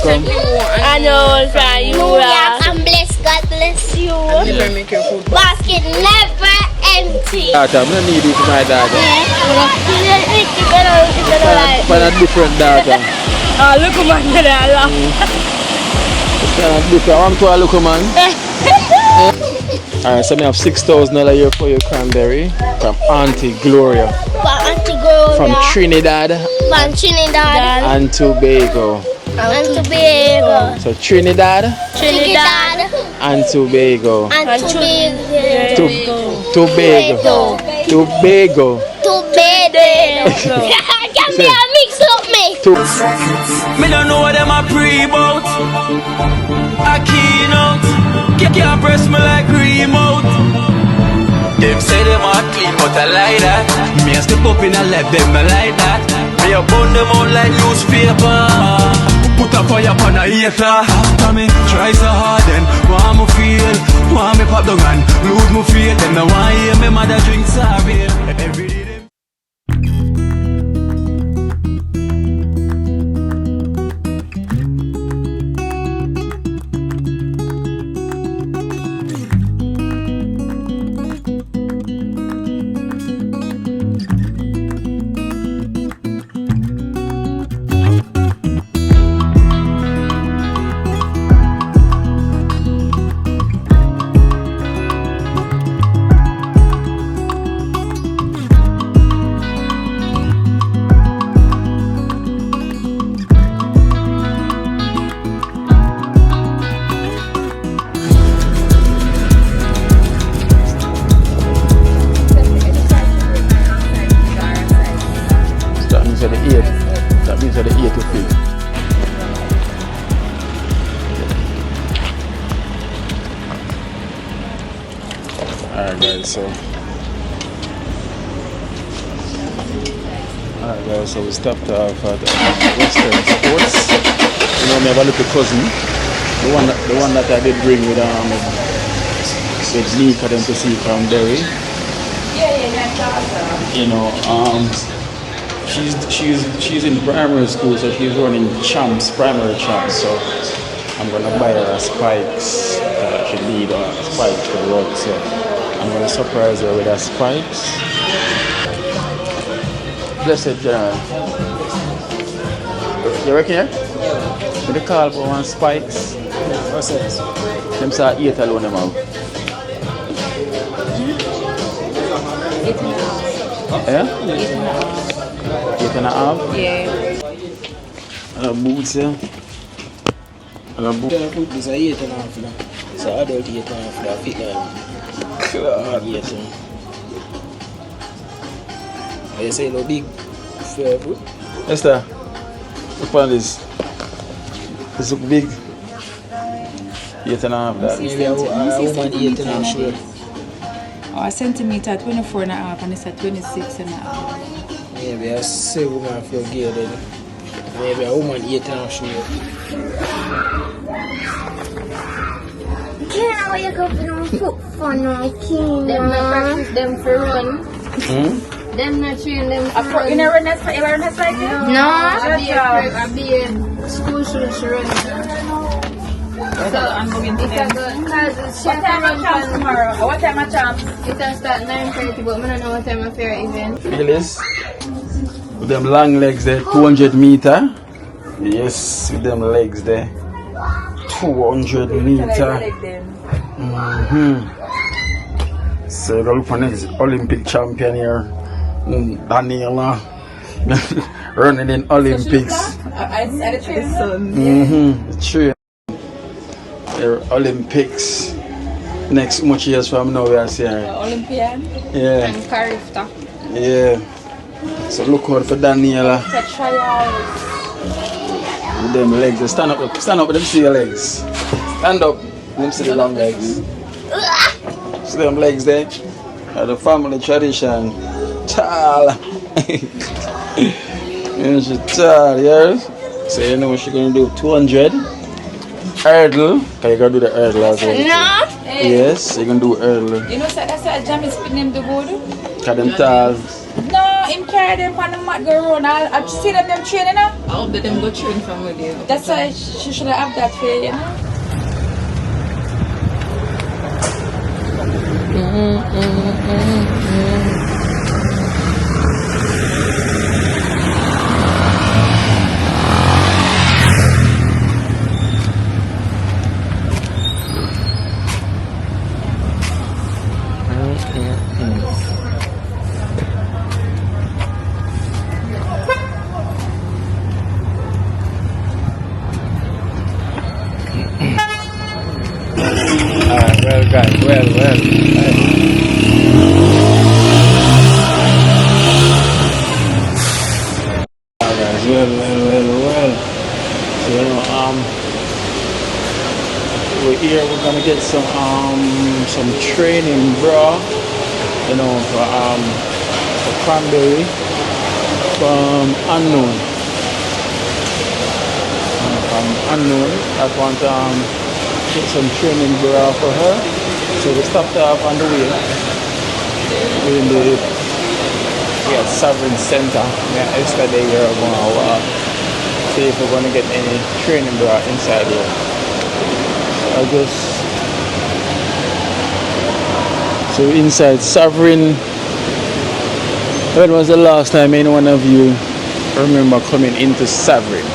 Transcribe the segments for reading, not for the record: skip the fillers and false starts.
welcome. I know, from you. And bless, God bless you. Basket never empty. Daughter, I don't need it for my daughter. Yeah. But a different daughter. Oh, look at my dad. It's kind of different. I want to look at man. Alright, so I have $6,000 here for you, Cranberry. From Auntie Gloria. From Trinidad. From Trinidad. And Tobago. And Tobago. So Trinidad. And Tobago. And Tobago. Tobago. Can be a mix up me. Me don't know what them a pre about. A keynote. Can't press me like remote. Them say them a clean but I like that. Me a step up in a left them I like that. Me a burn them out like newspaper. Put a fire upon a hater. After me try so hard then want me feel. Want me pop down and lose me feel. Them no want hear me mother drink sorry. Every day them so we stopped off at Western Sports. You know, me have a little cousin, the one that I did bring with Nika them to see Cranberry. You know, she's in primary school, so she's running primary champs. So I'm gonna buy her a spikes. She need a spikes to run. So I'm gonna surprise her with her spikes. Blessed General. You reckon here? Yeah? With the call for one spikes. What's this? Them saw 8 alone them out. 8.5. Yeah? 8.5? Yeah. And a boots here. And a boots. This is 8.5. So adult 8.5 fit like you say no big fair food. Esther, look at this. This look big. 8.5 that. Maybe a woman 8.5 sure. A centimeter 24.5 and it's at 26.5. Maybe a 7 for gear then. Maybe a woman 8.5 sure. Can't wake up in a foot for no king. Them not practice them for run. Them not train them for run. You never run that like that? No. I be in school should run. So I'm going to because what time I champs tomorrow? What time I champs? It will start 9:30, but I don't know what time of fair event. Feel this? With them long legs there, 200 meter. Yes, with them legs there. 200 meter. So you gotta look for next Olympic champion here. Daniela running in Olympics. I decided to the sun. True. Olympics. Next much years from now we are seeing. Olympian. Yeah. And Carifta. Yeah. So look out for Daniela. With them legs. Stand up, let them see your legs. Stand up, let them see the long legs. See them legs there? The family tradition. Child. She's child, yes? So you know what she's gonna do? 200 hurdle. Can you gonna do the hurdle as well? No. Yes, you're gonna do hurdle. You know, so that's what Jamai's name the board. Cause them tall. No, him carry them on the mat go around. I see them training now. I hope that them go train from with you. That's why she should have that for you. Well, guys, well. Guys, well. So, we're here. We're gonna get some training, bro. For Cranberry from unknown. I want get some training bra for her. So we stopped off on the way. We at Sovereign Center. Yesterday we were going to see if we're going to get any training bra inside here. I guess. So inside Sovereign. When was the last time any one of you remember coming into Sovereign?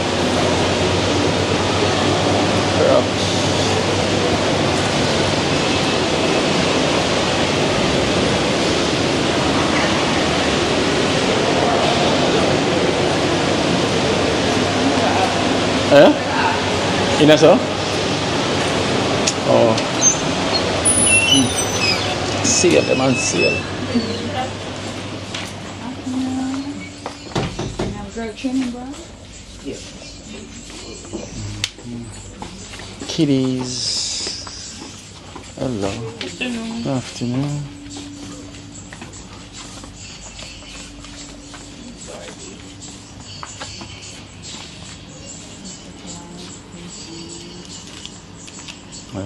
In a so? Oh. Seal them and seal. Girl training, bro. Kitties. Hello. Good afternoon.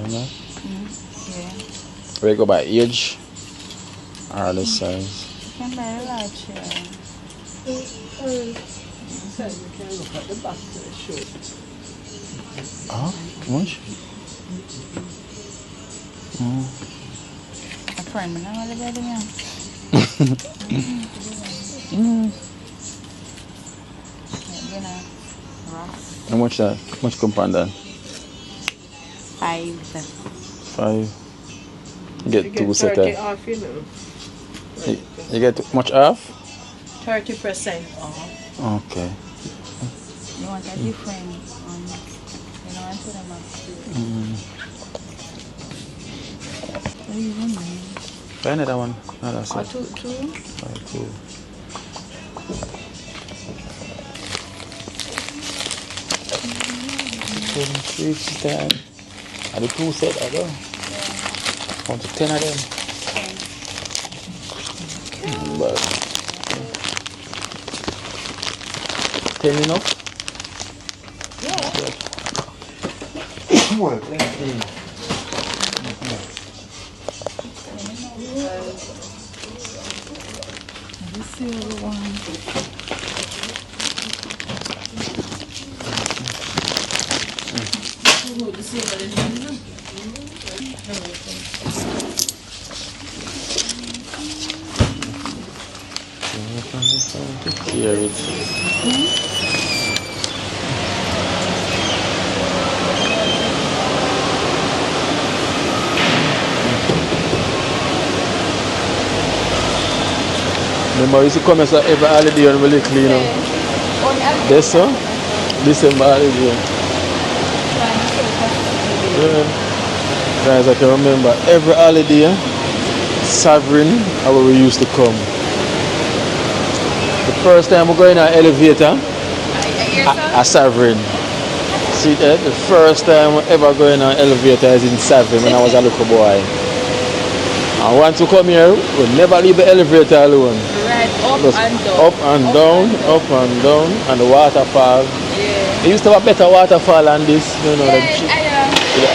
Yeah. We go by age or the size. Can buy a large. How much? A friend, but I'm not better now. How much that? How much compound that? 5. 5. You get two set off, you know. You get much off? 30% off. Okay. You want a different one? You know, I put them up. What do you want? Buy another one. No, that's it. 2? 2. Stand. And the 2 set, I go. Want to 10 of them? But 10 enough? Yeah. Well, This is the one. Here it is. Remember, we used to come here every holiday and really clean up. This so? December holiday. Yeah. Guys, I can remember every holiday, Sovereign, how we used to come. The first time we go in an elevator, a Sovereign. See that? The first time I ever go in an elevator is in Sovereign when I was a little boy. And once we come here, we never leave the elevator alone. Right, up Just and down. up and down, up and down, and the waterfall. Yeah. They used to have a better waterfall than this, you know, them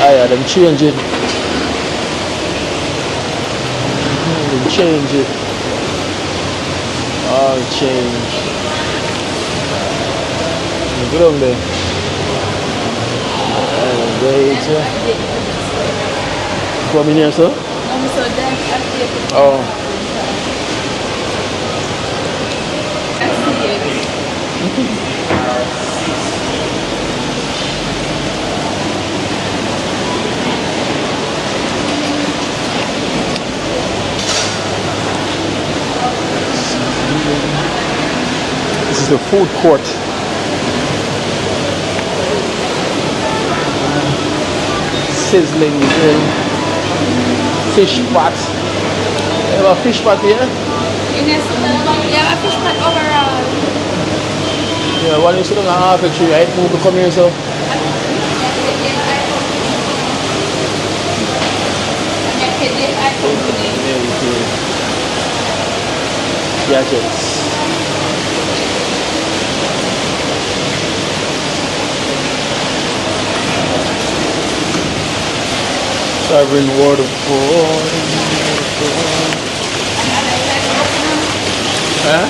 higher, them change it. Them change it. oil change. Go down there. Wait. Come in here, sir. Oh. This is the food court. Sizzling grill. Fish pot. You have a fish pot here? Yes, you have a fish pot overall. Yeah, when you sit on half a tree, right? Move to come here, so. Gadgets. Serving water for. Huh?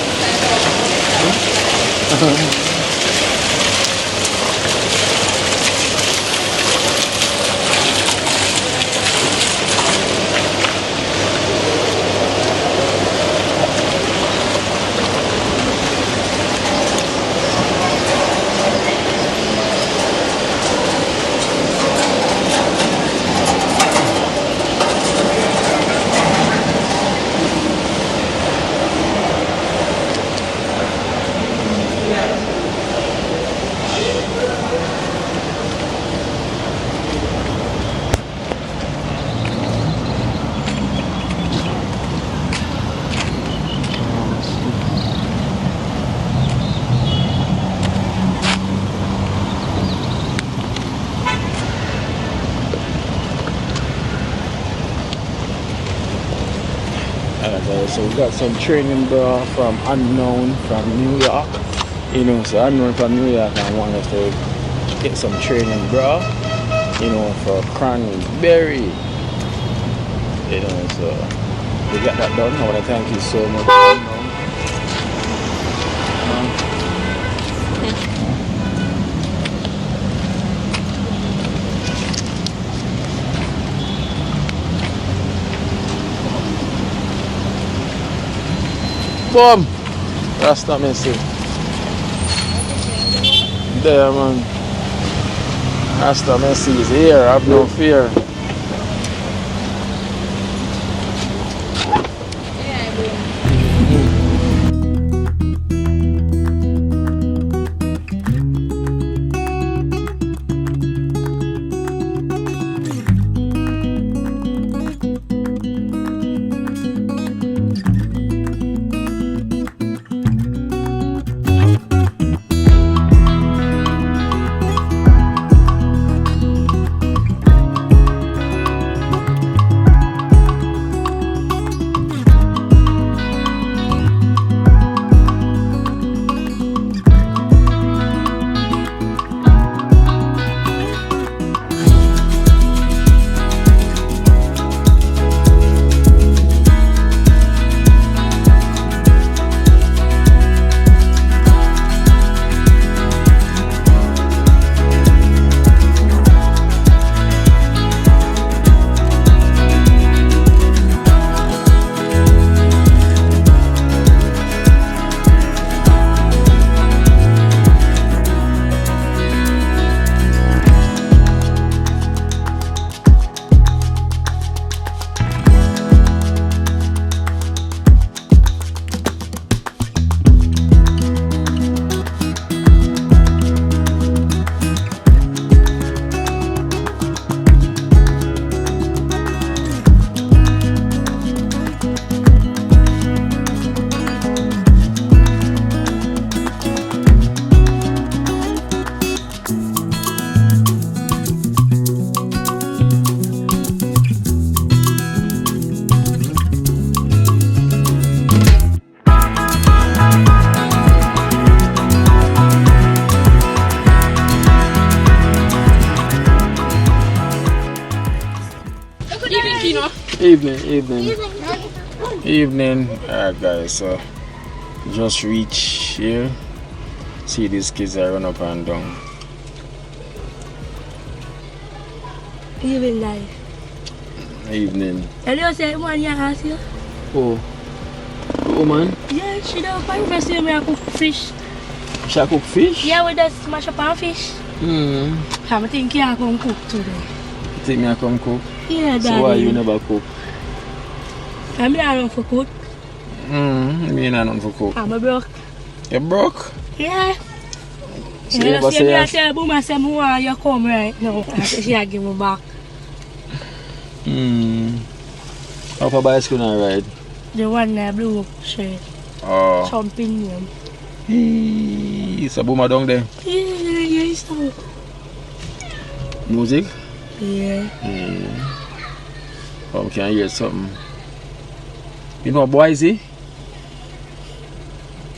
So we got some training bro from Unknown from New York. You know, so Unknown from New York and want us to get some training bro. You know, for Cranberry. You know, so we got that done. I want to thank you so much. Boom! That's not messy. There, man. That's not messy. It's here. Have no fear. Evening. Alright guys, so Just reach here. See these kids are run up and down. Evening life. Evening. And you say one year house here? Oh. The woman? Yeah, she don't find me see me I cook fish. She cook fish? Yeah, we just smash up on fish. I'm thinking I can cook today. You think me I come cook? Yeah, So why you never cook? I'm not for cook. Me not nothing for cook. I'm a broke. You broke? Yeah. So you never say I yes? tell Boom, I say, "Moa, you come right now." I say, she give me back. How far bicycle I ride? The one that blue shirt. Oh. Jumping him. It's a boomer down there. Yeah, it's so. Music? Yeah. Come can hear something. You know Boise?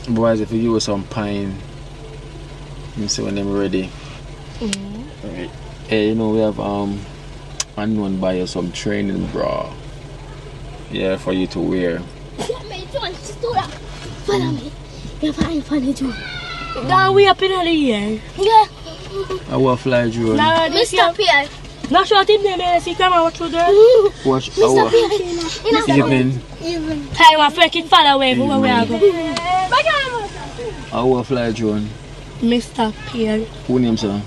Boise, if you use some pine, you see when them ready. Hey, you know we have unknown buy some training bra. Yeah, for you to wear. Follow me. You're fine, funny too. Down way up in the air. Yeah. I will fly drone. Now this year. Mr. Pierre. Not sure him there, see camera watch through there. Watch Mr. our Pierre. evening. Time my freaking follow away, who we are going. I will fly drone. Mr. Pierre. Who name sir?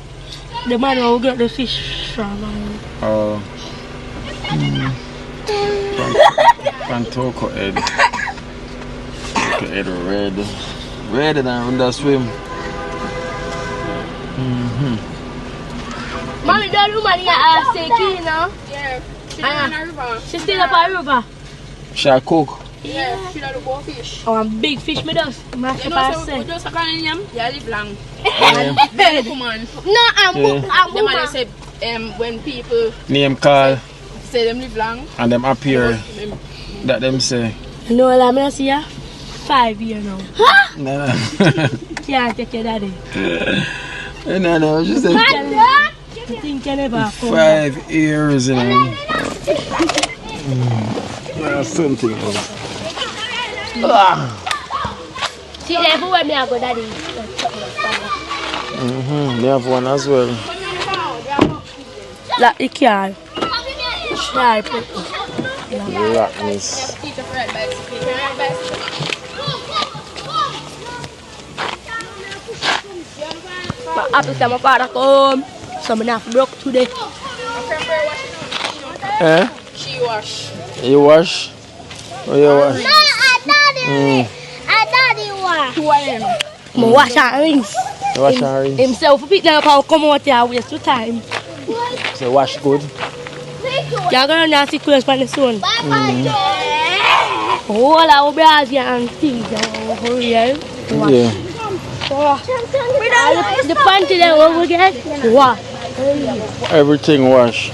The man who got the fish from. Pantoko head. Head red. Redder than when they swim. Mommy, that woman here are sick, you know? Yeah, she's in a river. She's still up a river. Shall I cook? Yeah, she does go fish. Oh, and big fish me does. Mash You up know, and so we say. just calling him, yeah, live long. Yeah. Come on. No, I'm The man say, when people Name call say them live long, and them appear that them say. You know what I'm going to see ya? 5 years now. No, Can't take your daddy. no, she said I think you never come back. 5 years, you know. Well, something else. See, everywhere me I go, daddy. They have one as well. Like the car. Sharp. Blackness. keep the red bicycle. Keep the red bicycle. But after time my father come, so I not broke today. Cranberry washing Eh? she wash. You wash? Oh, you wash? No, I thought it was. Two of them. I wash and rinse. You wash and rinse? Himself pick them up and come out here waste your time. So wash good? You're going to see clothes from the sun. All our bras and things. Yeah. The panty that we will get, wash. Everything wash.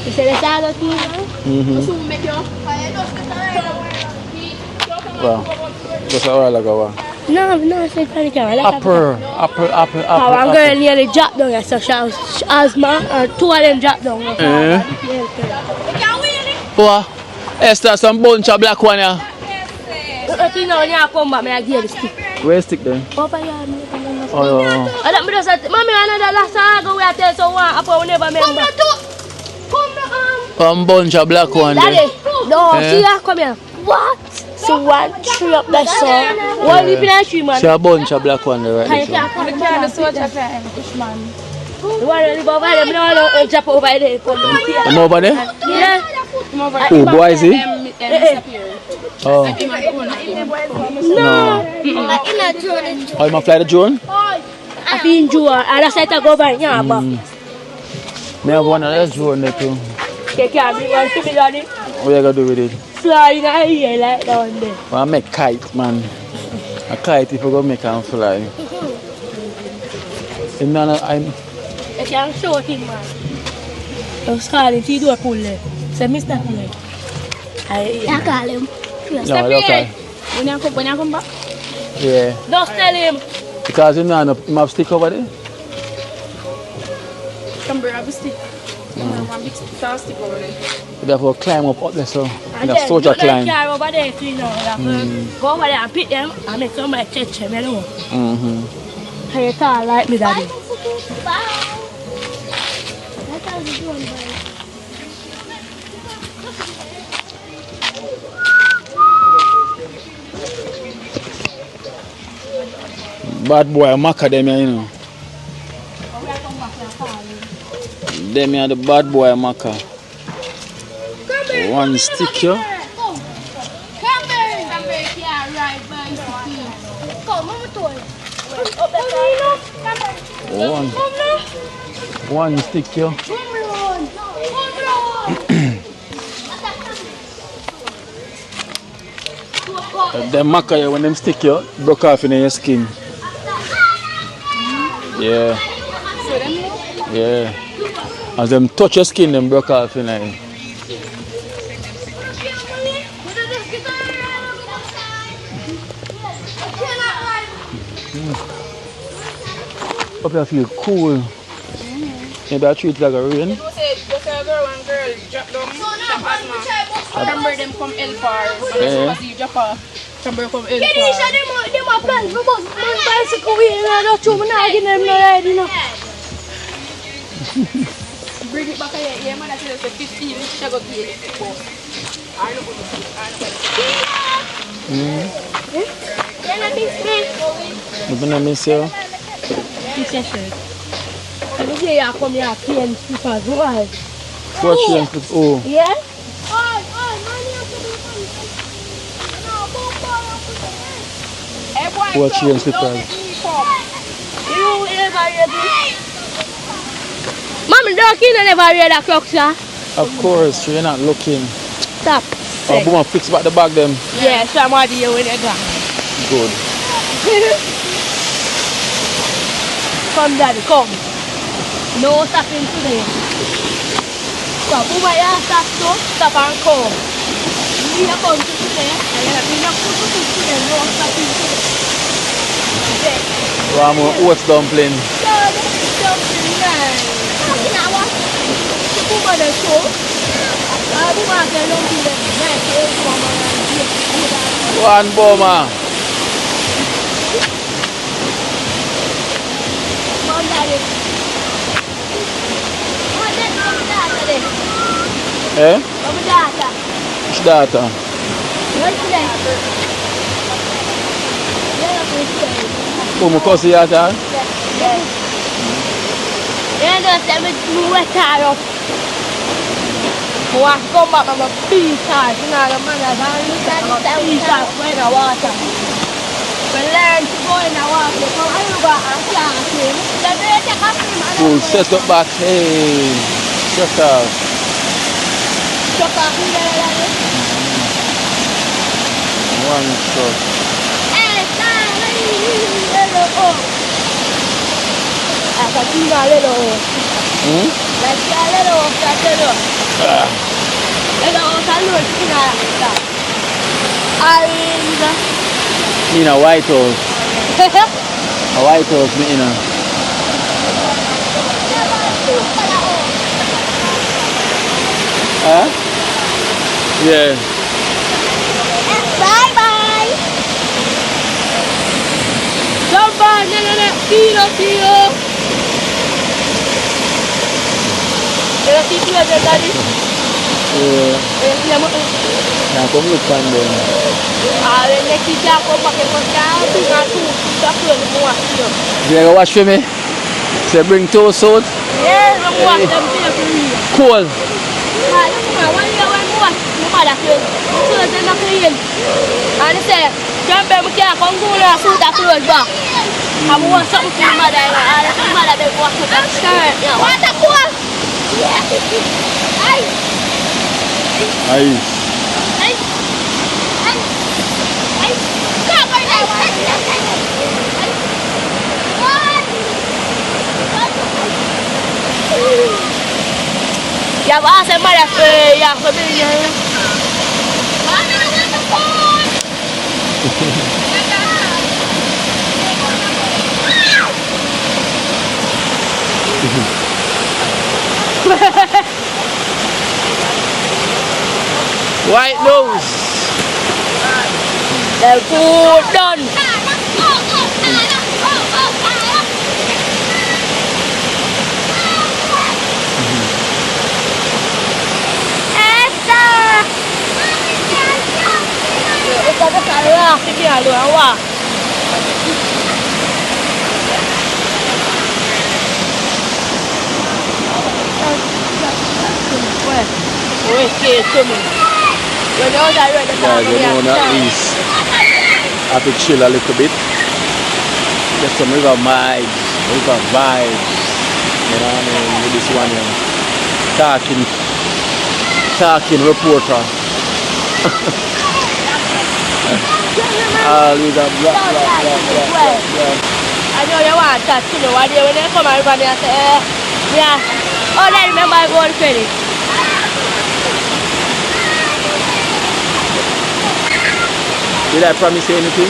You say the side of things? So make your Well, just a while ago. No, I said panty camera. Apple. Our girl nearly dropped down, so she has asthma, and 2 of them dropped down. What? Esther, some bunch of black one here. I think now when you come back, I give you the stick. Where's stick then? Over here, Oh, I let me just say, Mommy, I know that last time I go where I tell someone, I probably never remember. Some bunch of black one Daddy, there. no, see ya, come here. What? So 1 tree up that song. One leap in that tree, man. See a bunch of black one there, Can right? you come The car is so chocolate, Fishman. The one that live over there, I don't know, jump over there. I'm over there? Yeah. Who, Boise? Oh. No. Oh, you want to fly the drone? I feel enjoy, and that's why I go over here, but. Me have one of those drone there too. You can't bring one to me, daddy. What you gonna do with it? Fly in the air like down there. I make kite, man. A kite if you go make and fly. You can't show him, man. I was calling, see, do a pull there. Say, Mr. Pierre. I call him. No, okay. when you come back. Yeah. Just tell him. Because you know, you have stick over there. Cranberry have a stick. One big stick over there. You have to climb up there, so. And The then soldier put them climb. car over there too, you know. Like, go over there and pick them and make somebody catch them, you know. Mm-hmm. How you tall like me, daddy. Bad boy, Maka them here, you know. Them here the bad boy Maka. One stick here. Cranberry can't ride bicycle. Come, mama toy. One stick here. Them Maka here, when them stick here, broke off in your skin. Yeah. Yeah. As them touch your skin, them broke off in there. Up here feel cool. Maybe I treat it like a rain. You say girl and girl drop down, drop asthma. Cranberry them come help her. And as soon as you drop her, Cranberry come help her. Them are plans for bus. Man bicycle here, and I don't know, I give them no ride, you know. Bring it back here. Yeah, man, I tell you, 15, she go give it. I know what to do. You don't miss you? It's a shirt. And you say you come here, plain slippers, why? What chain clip? Oh. Yeah? What chain slippers? You ever read it? Mommy, don't you never read that clock, sir? Of course, you're not looking. Stop. Oh, boom, fix back the bag them. Yeah, so I'm already here when you're gone. Good. Come, daddy, come. No stopping today. Stop, who might have stop, stop and come. We are going to today, and you're not going to today, no stopping today. One more oats dumpling. Something nice. Who might have show? Who might have dumpling? One bomber. Come, daddy. What's that mama data? Eh? Mama data. Which data? What's that? Oh, my cousin data? Yeah, that's them wet up. I come back from a beach side, you know, the man that I beach side in the water. We learn to go in the water, so I go and class him. Then they take a swim. Cool, set up back. Hey, shut up. Shut up, you know. One shot. I can see my little. Let's get a little, that's a little. Little, In a white house. A white house, me in a. Huh? Yeah. Bye bye. Jump on, no. See you. See you again, daddy. Yeah. Now come look on them. Next week I come back and You ever watch for me? Say bring toast out. yeah, I'm watching them for me. Cool. And they say, Cranberry can't come go and suit that clothes back. I want something for my mother and my mother they want to that skirt. What a cool! Nice. Ya va a ser mala fe, ya fue bien. White nose. The food done. Ito na sa sige awa. Wait, kids, come on. You know that right now. Yeah, you know that is. I have to chill a little bit. Get some river vibes. You know what I mean? With this one here. Talking reporter. Always a blah. I know you want that, you know, when they come and run and say, yeah, all I remember I go on credit. Did I promise you anything?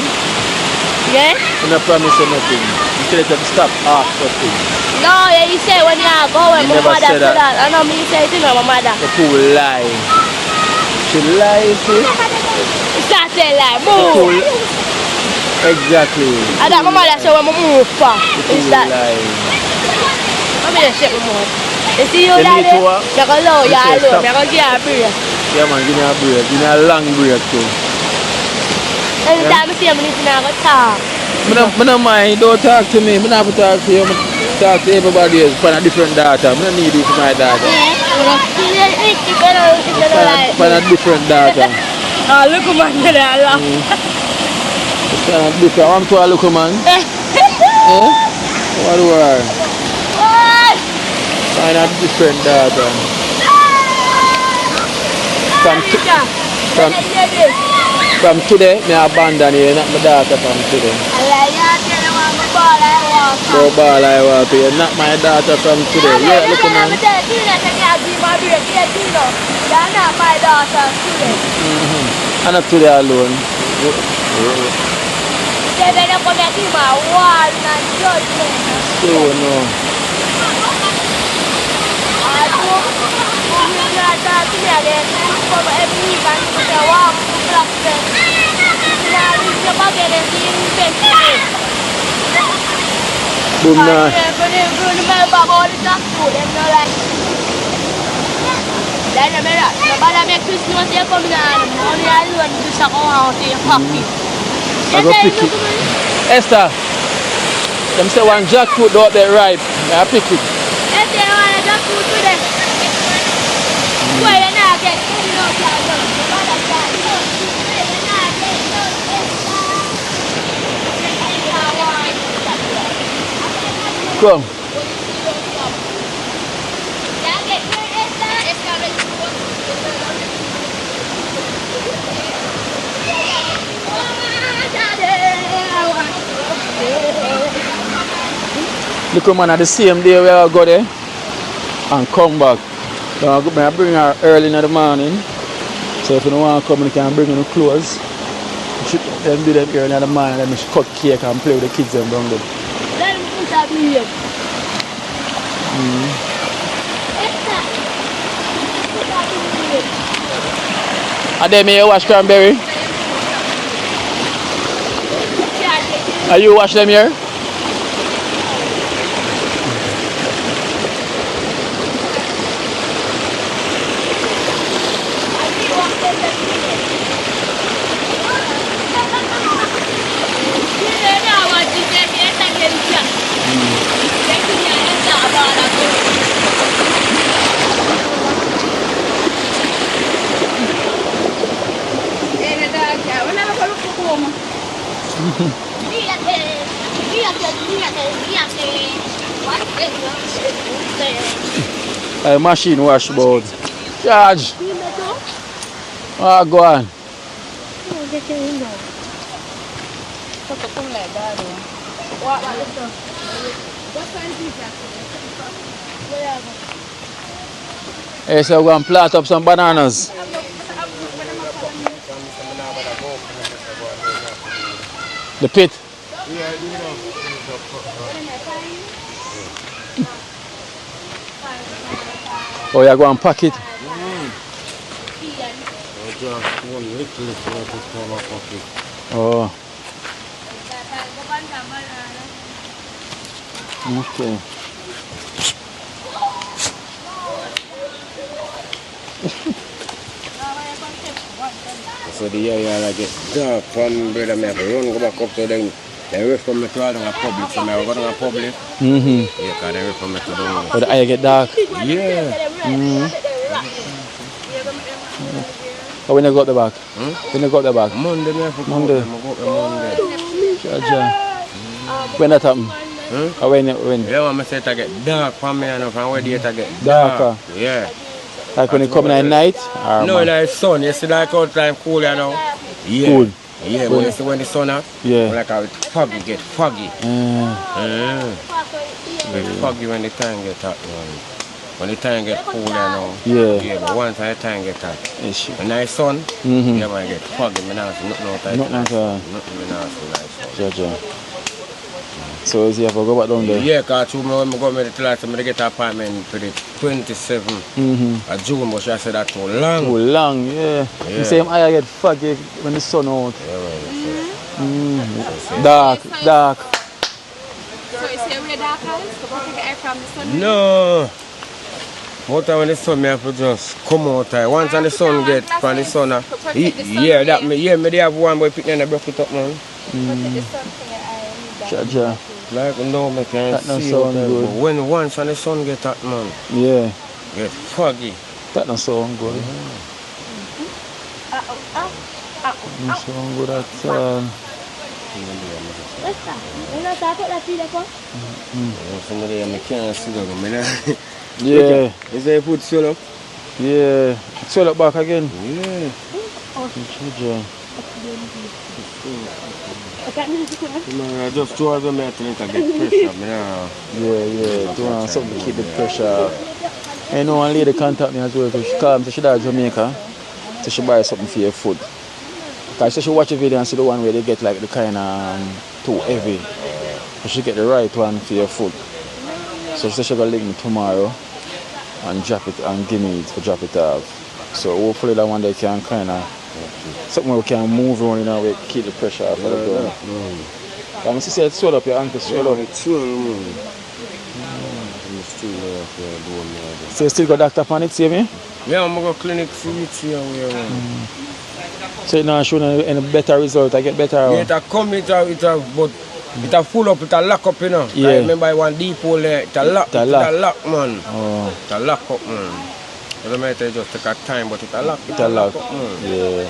Yeah? I don't promise you nothing. You said to stop after things. No, yeah, you say when you go and my mother said that. I know me say it to my mother. The fool lie. She lies. Start saying like, move. Exactly. And that my mother said when I move for. Is that? Lie. I'm going to shake my mouth. You see you daddy? You're going to low, you're alone. You're going to give her a break. Yeah man, give me a break. Give me a long break too. Anytime I see him, I need to go talk. I don't mind, don't talk to me. I don't have to talk to you. I talk to everybody else. Find a different data. I don't need you for my data. Find a different data. Oh, look at man, you're there. It's kind of different. I'm to a look man. What do I? Find a different data. From today, I abandon you, not my daughter from today. No ball I want to, you're not my daughter from today. Yeah, look man. You're not my daughter today. I'm not today alone. They're going to come at you, my wall and judgment. So, no. Boom na. I go pick it. Esther, them say one jackfruit out there ripe. I pick it. Come. Look, man, at the same day we all go there and come back. So I bring her early in the morning. So if you don't want to come, you can bring her clothes. Then do them early in the morning, then she cut cake and play with the kids and bring them. Let them put that in. And then you wash Cranberry? Are you wash them here? A machine washboard. Charge. Oh, go on. Hey, so we're going to plant up some bananas. The pit. Oh, you're going to pack it? just one little puppy. Oh. Okay. So the area like get dark from brother, me have to run go back up to them. They wait for me to go down a public, so I go down a public. Mm-hmm. Yeah, because they wait for me to down. But the eye get dark. Yeah. But when you got the back? When you got the back? Monday, me have to go Monday. up, I go up Monday. When that happen? Or when? Yeah, when I say it get dark from me, and from where it get Darker. dark. Yeah. Like when you come in at night? Or No, like sun. You see like out time cool, you know? Yeah. Cool. Yeah, when you see when the sun out, Yeah. like how it foggy, get foggy. Get foggy when the time get hot, man. When the time get cool, you know? Yeah. Yeah, but once the time get hot. Yes. When I sun, Mm-hmm. yeah, man, get foggy. I not see nothing out of Nothing at all. Nothing, I not see nice sun. Jaja. So is you have to go back down there? Yeah, because when I go to the last time, I get an apartment for the 27th of June, but she said that too long. Too long, yeah. The same eye get foggy when the sun out. Yeah, Dark. So is it really dark eyes? To protect the eye from the sun? no. What time when the sun, me have to just come out. Once the sun get from the sun, yeah, that me, yeah, me they have one boy picking and I broke it up, man. Protect the sun from your eye. Jaja. Like no, me can That don't see sound out, good. but when once the sun get hot, man, Yeah. get foggy. That don't sound good. Don't sound good at all. Somebody I can't see them, man. Yeah. Is there food swell up? Yeah. Swell up back again. Yeah. Jaja. Man, I just two of them I think I get pressure, man. Yeah. Do want something to keep the pressure up. I know one lady contact me as well. She called me, so she died in Jamaica. So she buy something for your food. Because she watch a video and see the one where they get like the kind of too heavy. So she get the right one for your food. So she said she's going to link me tomorrow and drop it and give me it to drop it off. So hopefully that one they can kind of, something we can move around, you know, we keep the pressure off of the ground. And she said swell up your ankle, swell up. It's swell, man. So you still got doctor on it, see me? Yeah, I'm going to clinic for it here. So you're not showing any better result, I get better? Yeah, it come, but it a full up, it a lock up, you know. Yeah. I remember I want deep hole there, it a lock, man. Oh. It a lock up, man. It don't matter, just take a time, but it a lock. It a lock. Up, man. Yeah.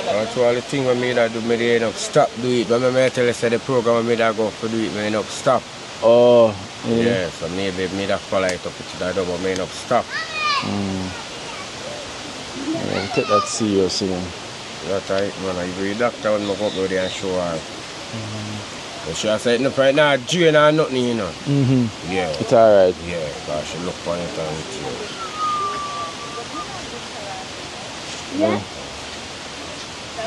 That's all the thing when me that do, me end up stop do it. When I tell you say the program when me that go for do it, me end up stop. Oh. Yeah, so maybe me that follow it up to that, but me end up stop. Yeah, take that serious, you know. That's right, man. I agree. Doctor when I go up there and show her. But she said, no, right now, drain or nothing, you know. Yeah. It's alright. Yeah, because she look on it and it's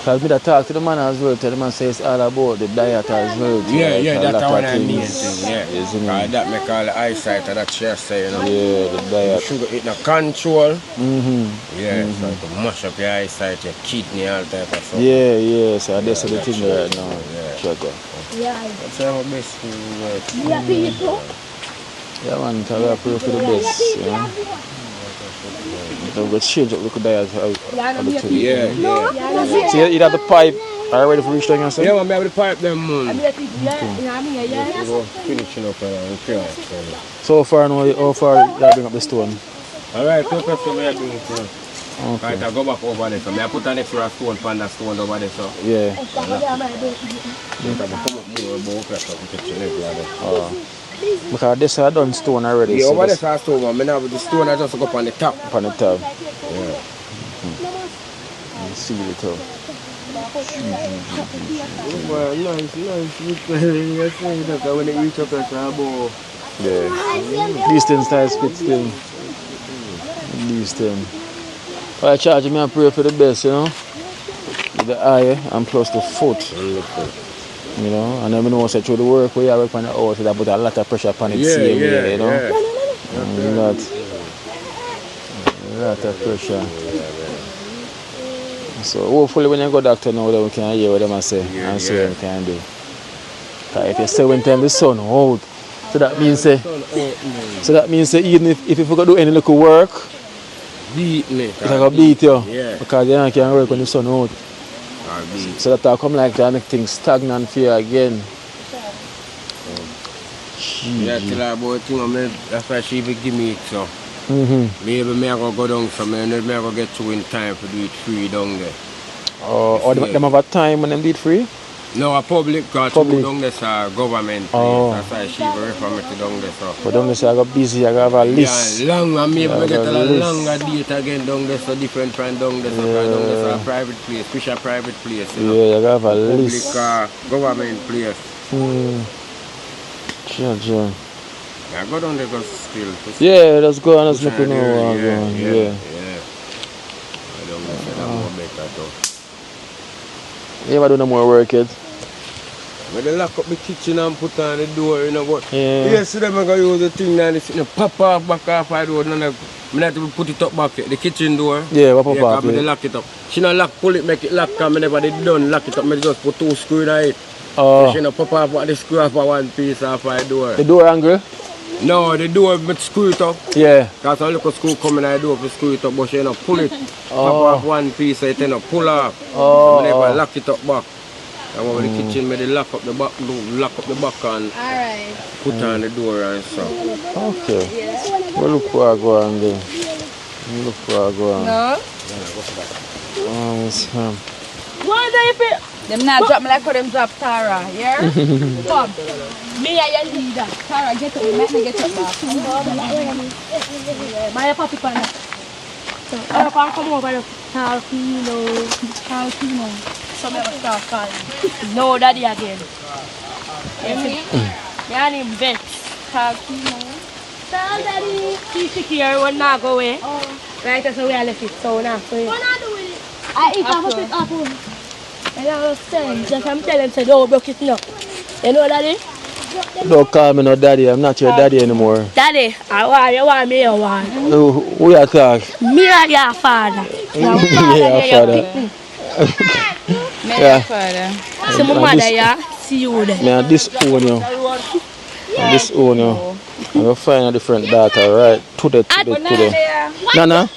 Because me that talk to the man as well, tell the man say it's all about the diet as well. yeah, that's what I mean. things. Yeah. Isn't it? That make all the eyesight that she say, you know. Yeah, the diet. Sugar it no control. Yeah, Mm-hmm. so it mash up your eyesight, your kidney, all type of stuff. Yeah, so that's the thing true. right now. Yeah. Sugar. That's how my best work. Yeah, man, so we are praying for the best, you know. Don't go change up, look at diet. Yeah. So you have the pipe, are you ready for reach down yourself? Yeah, man, I have the pipe them, man. Yeah. Go finishing up and repair. So far now, how far you bring up the stone? Alright, two person we are doing it. Okay. Right, I go back over there. So I put an extra stone pan that stone over there. So Yeah. I come up more about that so we can chill it. Because this I done stone already. Yeah, so over there that's I stone, man. Now with the stone I just go up on the top. up on the top. Yeah. See it up. Well, nice. When they reach up there, Yeah. These things nice fit still. These things. Alright, charge me and pray for the best, you know. With the eye and plus the foot. You know, and then we know say through the work we work on the house, that put a lot of pressure upon it, you know. And that. lot of pressure. So hopefully when you go doctor now, then we can hear what them say and see what we can do. Because if you say when time the sun out, so that means say even if you forgot to do any little work, beat me. it's like a beat you. Yeah. Because you can't work when the sun out. So that will come like that, make things stagnant for you again. Yeah, tell her about thing, that's why she even give me it, so. Maybe I go down so I go get through in time to do it free down there. Or them have a time when them do it free? No, a public, because down there's a government place. That's why she very refer me to down there. So. But down there so I got busy, I got a list. Yeah, long, and maybe I get a longer date again down there, so different from down there. So down there's a private place, fish a private place. You know? Yeah, you have a list. Public government place. Sure. Yeah, go down there because still. Yeah, let's go and let's make you know where I'm going. Yeah. I don't know if I'm more better though. You ever do no more work yet? When they lock up the kitchen and put on the door, you know what? Yeah. Yes, them are going to use the thing now, they pop off back off the door, and I have to put it up back, the kitchen door. Yeah, pop off. Yeah, they lock it up. She not lock, pull it, make it lock, because I never done lock it up, I just put 2 screws in it. So she not pop off the screw off one piece off the door. The door angle? No, the door, but screw it up. Yeah. Because a little screw coming out the door to screw it up, but she not pull it. Pop off one piece, so it not pull off. I never lock it up back. And over the kitchen, they lock up the back, and put on the door and so. Okay. Well, look where I go on there. Look where I go on. No? What are you? Them not drop me like how them drop Tara, yeah? Come. Me and your leader. Tara, get up, make me get up back. My puppy panda. I can't come over the Talpino. Some of us start calling. No, daddy again. My name is Vex. Talpino. Tell daddy. She's here, one not go away. Right, so we are left it. So now. I eat half of it apple. And I was saying, just I'm telling them, don't broke it now. You know, daddy? Don't call me no daddy, I'm not your daddy anymore. Daddy, you want me or what? Who you talk? Me and your father. Your father. My father. So my mother, yeah, see you there. Man, disown you. Disown you. I'm going to find a different daughter, right? Today. Nana?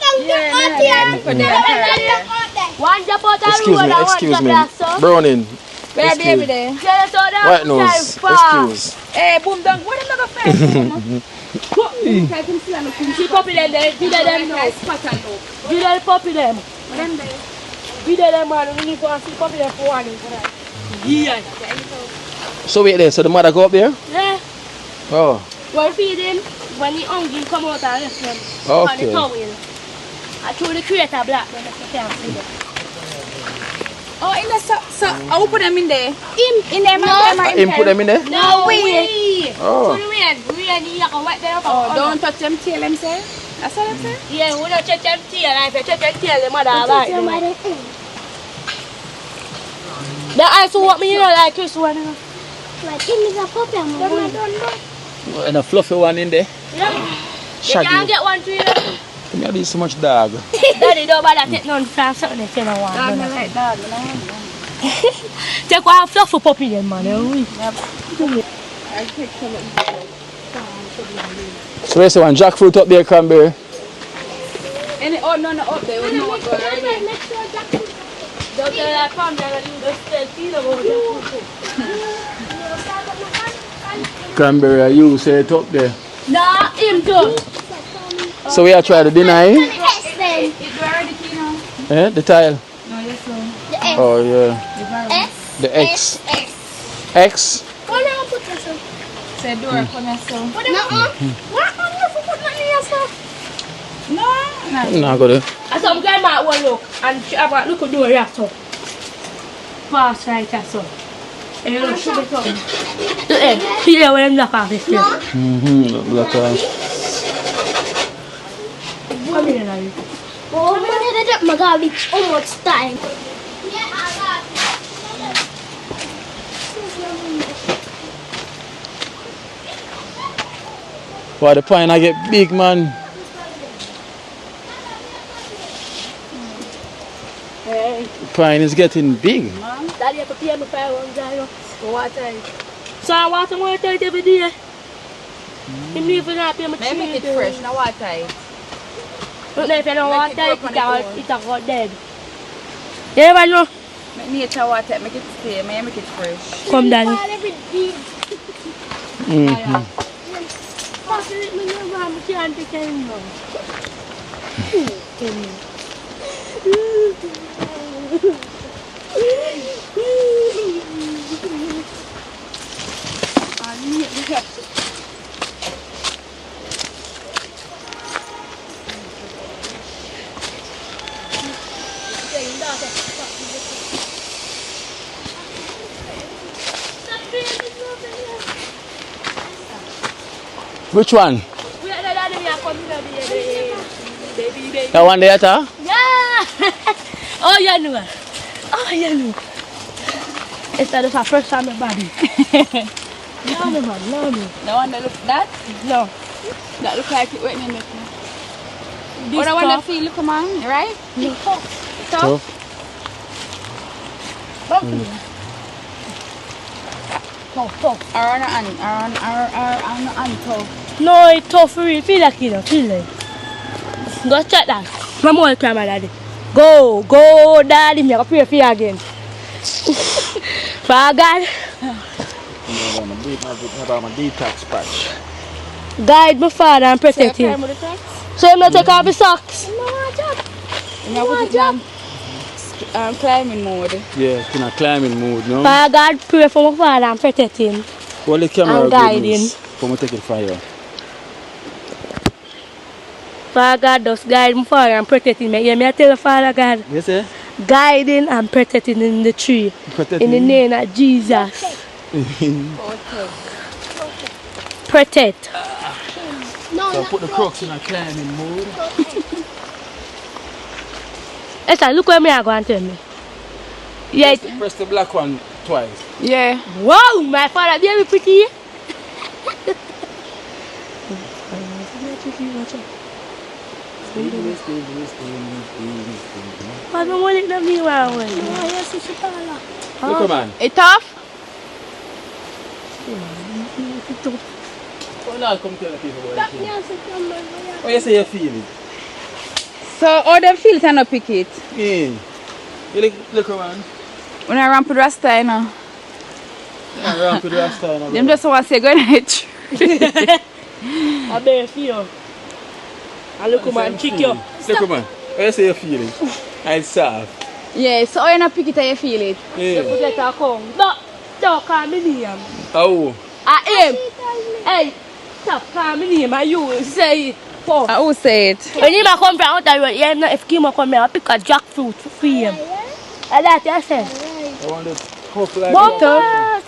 Excuse me. Browning. Where baby there? White nose. Excuse. Hey, boom down. What am I going to See puppy them there. Give them now. Give them puppy them. Give them man. We need to see puppy them for one. Yeah. So wait there. So the mother go up there? Yeah. Oh. We'll feed him. When he hungry, come out and left them. Okay. On the towel. I threw the creator black. Then I can't see them. Oh, in the so I will put them in there. In there, Him put them in there? No way. Oh. We need to wet them. Oh, don't touch them tail, them say. That's what them say. Yeah, we don't touch them tail. If you touch them tail, the mother like them. The eyes who want me, you know, like this one. Like, give me the puppy. And a fluffy one in there? Yeah. Shaggy. You can't get one to you. You know, there's so much dog. Daddy, don't bother take none from something that you don't want. Dog, I like dog. Take one fluffy puppy then, man. I take some of So where's the one? Jackfruit up there, Cranberry? any no up there. We know what's going on. Don't tell that come down and you just tell Tino about that. Cranberry, you say it up there. Nah, him too. So we are trying to deny him? Yes, then. Is there already key now? Eh? The tile? No, yes, sir. The X. Oh, yeah. S. The X. X. X? Why not put this on? Say door for me, so. What am I? What am I put that in yourself? No. No, go there. I saw grandma one look and she have a look at door here so. Fast right there so. And you look should be coming. Look there. See there when them lock off this place. Black off. Come here now. Oh, I'm going to get my garbage almost time. Why the pine I get big, man? Pine is getting big. Daddy, you prepare me $500 for water. So I water it every day. You even not pay me May make it fresh, now water it. But if you don't water it, it's got dead. You never know. Make nature water, make it stay, may make it fresh. Come, Daddy. Which one? That one there, ta? Yeah! Oh, you know. Oh, you know. It's the first time in my body. No, man, no. The one that look that? No. That look like it went in it. This What I want to tough. feel, come on, right? No. Tough. Tough. Or on the hand tough. No, it's tough for real. Feel like it, feel like. Go check that. My mom cry, my daddy. Go, daddy. Me go pray for you again. Father God, I'm a detox patch. guide my father and protect him. So I'm not take off his socks. Now put it down. Climbing mode. Yeah, in a climbing mode, no? Father God, pray for my father and protect him. Well, the camera And guide him. For me take it for you. Father God, just guide my father and protect him. You hear me? I tell the Father God, Yes, sir? guiding and protecting in the tree. In the name of Jesus. Protect. So put the crooks in a climbing mode. Esther, look where me are going to tell me. Yeah. Press the black one twice. Yeah. Wow, my father, very pretty. I don't want it to be one way. Look, man. It tough? Oh, now come tell the people what you feel. Oh, you say you feel it? So, all them feel it and not pick it. Yeah. You look, man. When I ramp with Rasta, you know. Yeah, around to the last time. Them just want to say, go ahead. I better feel. I look man, kick you. Look, man. How you say you feel it? It's soft. Yeah, so you not pick it and you feel it. You Yeah. forget to come. Don't call me name. Oh. I am. Hey, stop calling me name. And you say it. Fuck. I will say it. When you come from out there, you know, if Kimo come here, I pick a jackfruit for him. And that you say. I want to hook like Butters.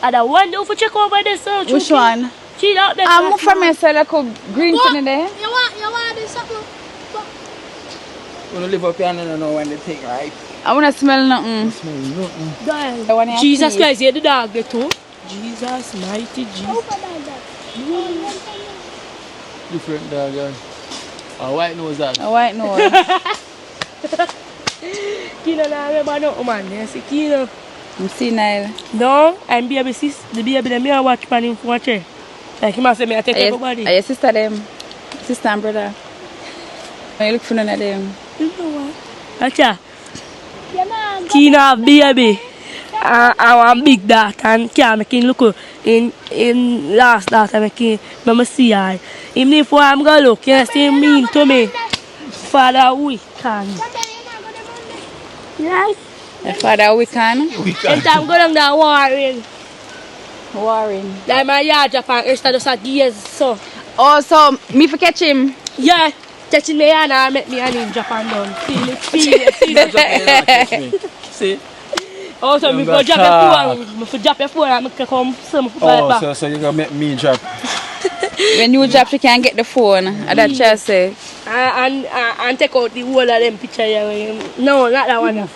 And I wonder if you check over this. Which one? She out there. I'm from here, so like a green thing in there. You want this something? when you live up here, I don't know when they take, right? I want to smell nothing. I want to Jesus Christ, you the dog there too. Jesus, mighty Jesus. Different dog, yeah. A white nose that. A white nose. Kino na remember no man. Yes, Kino. I'm senile. No, I'm baby sis. The baby them here watch pan him for watch. Like he must say me I take everybody. Are your sister them? Sister and brother. When you look for none of them. You know what? Acha. Kino have baby. I want big that and can't make him look in last that I make him see her. Even if I'm gonna look, you see mean to me. Father we can. Yes. My father we can. And I'm going down Warren. Warren. Like my yard Japan instead of years so. Oh, so me for catch him. Yeah. Touching me and I met me and in Japan down. Feel it. See? Also, me go drop your phone. Me for drop your phone and me come some back. So you're gonna make me drop. When you drop, you can get the phone. And that just say. And take out the whole of them picture here. No, not that one.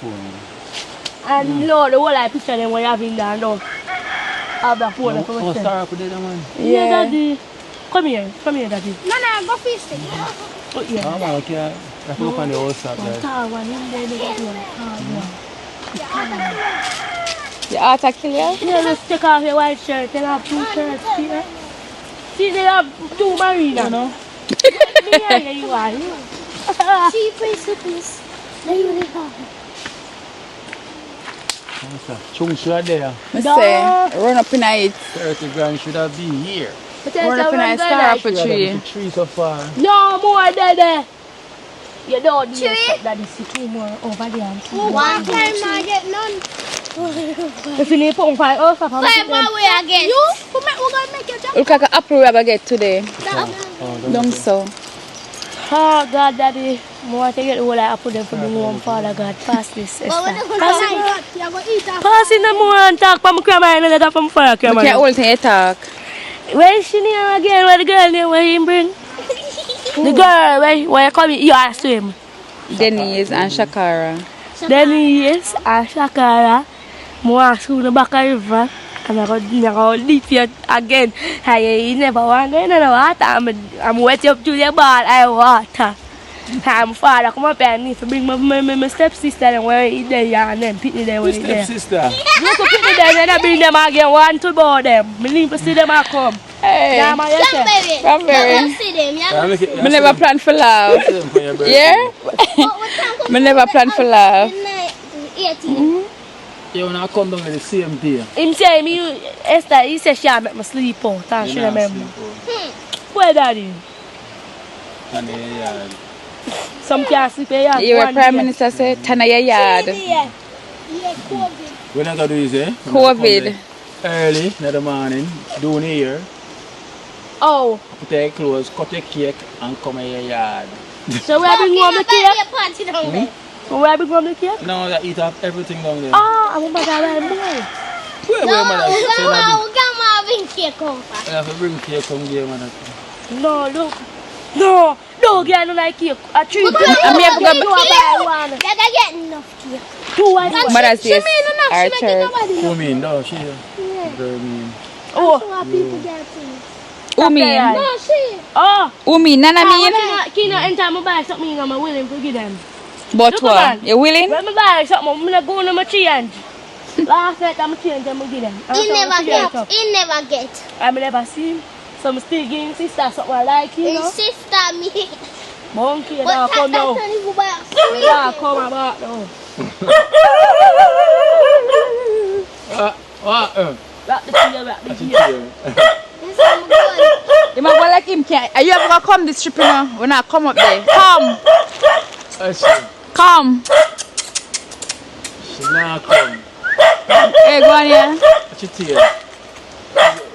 And no, the whole of the picture them we have in there now. Have the phone for myself. Start up with that man. Yeah, Daddy. Come here, Daddy. No, go feast it. Oh, yeah. Oh, okay. Let's look on the whole stop there. The art kill you? Yeah, let's take off your white shirt. They have 2 shirts here. See, they have 2 marina. No? Yeah, you are. See, please. There you go. Chung should there. I say, run up in it. 30 grand should have been here. Run up in a star for tree. Tree so far. No more there. You don't need to stop that. This is 2 more over there. 1 time I get none. If you need to put 5 off, 5 more way again. You? We're going to make your job. Look like an apple we have get today. Don't so. Oh God, Daddy. I want to get all I put them for the home, Father God. Pass this. Pass in the more and talk from my grandma and let up from fire. You can't hold to talk. Where is she near again? Where the girl near? Where he bring? The girl, where you come in? You ask him. Denise and Shakara. Denise and Shakara. I ask you in the back of the river. And I go leave you again. I never want to go in the water. I'm wet up to the ball. I water. I'm father come up here and need to bring my stepsister and where he there and then pick me there when he there. Stepsister? You go pick me there and then I bring them again. 1 to both them. I need to see them and come. Hey, Cranberry. I never plan for love. Yeah? I never plan for love. 18. You wanna come down with the same day? Him say me, Esther, he said she make me sleep out. And she remember. Where Daddy? And the yard. Some can't sleep in yard. You were Prime Minister said, Tana your yard. Yeah, COVID. We're not gonna do this, eh? COVID. Early in the morning, doing here. Oh. Put your clothes, cut your cake, and come in your yard. So where bring home the cake? Party down there. So where bring home the cake? No, they eat up everything down there. Oh, I'm about to ride more. Where, mother? Grandma bring cake over. I have to bring cake from there, mother. No, look. No, girl, no like cake. A 3 I'm here to go. Dad, I get enough cake. 2 I want. Mother's yes. She mean enough. She not get nobody Who enough. mean? No, she. Very mean. Oh. So people get things. Who mean? No, she. Oh. Who mean? Nana mean? Can anytime I buy something, I'm willing to give them. But Look, what? man. You willing? When I buy something, I'm going to go on my change. Last night, I'm change, I'm going to give them. He never get. I never see him. So I'm still giving sister something I like, you know. His sister me. Monkey, now come now. Now come about now. Back the tail, back the tail. You might go like him. Are you ever going to come this trip, you know? When I come up there. Come. Come. She not come. Hey, go on here. Watch your tail.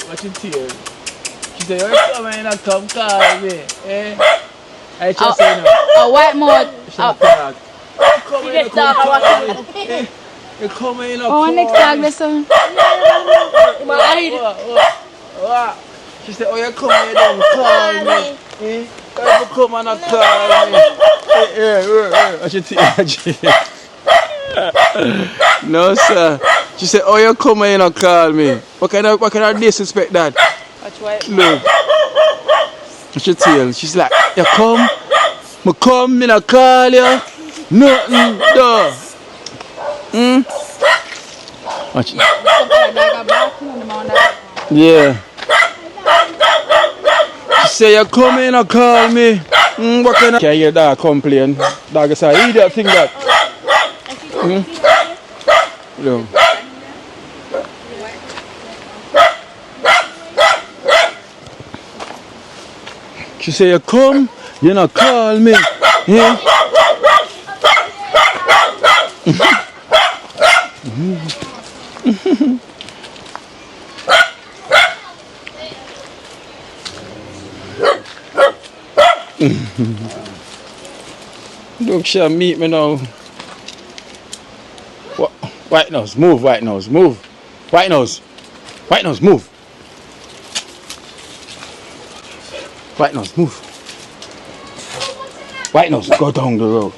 Watch your tail. She said, you're coming and come call me. Eh? I just say no. A white mouth. She not talk. Come in and come call me. You come in and Oh, call next me. tag, listen. What? She said, oh, you come here, don't call me. Eh? You come and not call me. Watch your tail. No, sir. She said, oh, you come here and call me. What kind of disrespect that? Look. She tell. She's like, you come, me come, me not call you. Nothing, duh. Watch it. Yeah. She say, you come in and call me. What kind of... Can't hear dog complain. Dog is an idiot thing that. Look. She say, you come, you not call me. Yeah? Look, she'll meet me now. White nose, move, white nose, move. White nose, move. White nose, move. White nose, go down the road.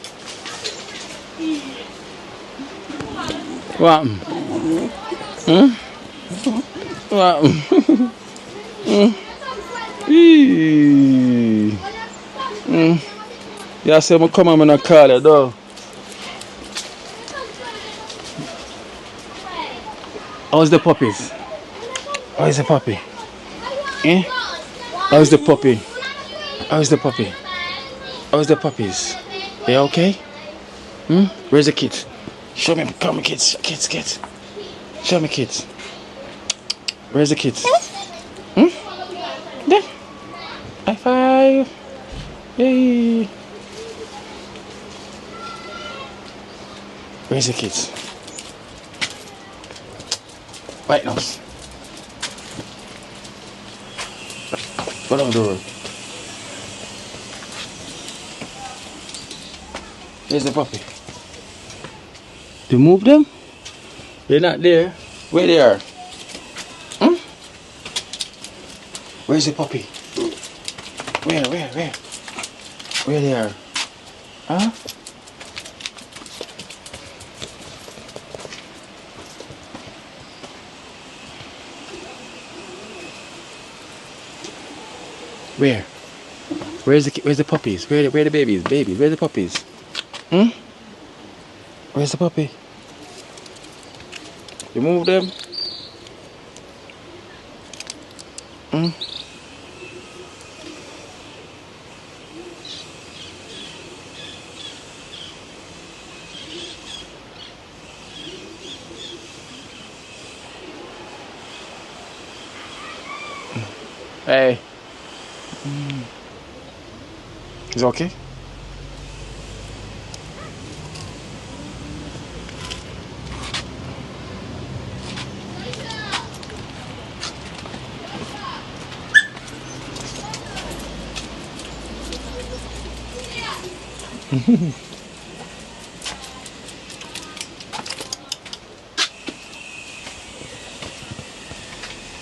What? What? Yeah, say me come and not call you though. How's the puppies? How's the puppy? Eh? How's the puppy? How's the puppy? How's the puppies? They okay? Where's the kids? Show me, come kids, kids. Show me kids. Where's the kids? There. High five. Yay. Where's the kids? White nose. What am I doing? Where's the puppy? To move them? They're not there. Where they are? Where's the puppy? Where? Where they are? Huh? Where? Where's the puppies? Where the babies? Where's the puppies? Where's the puppy? You move them? Hey. Is it okay?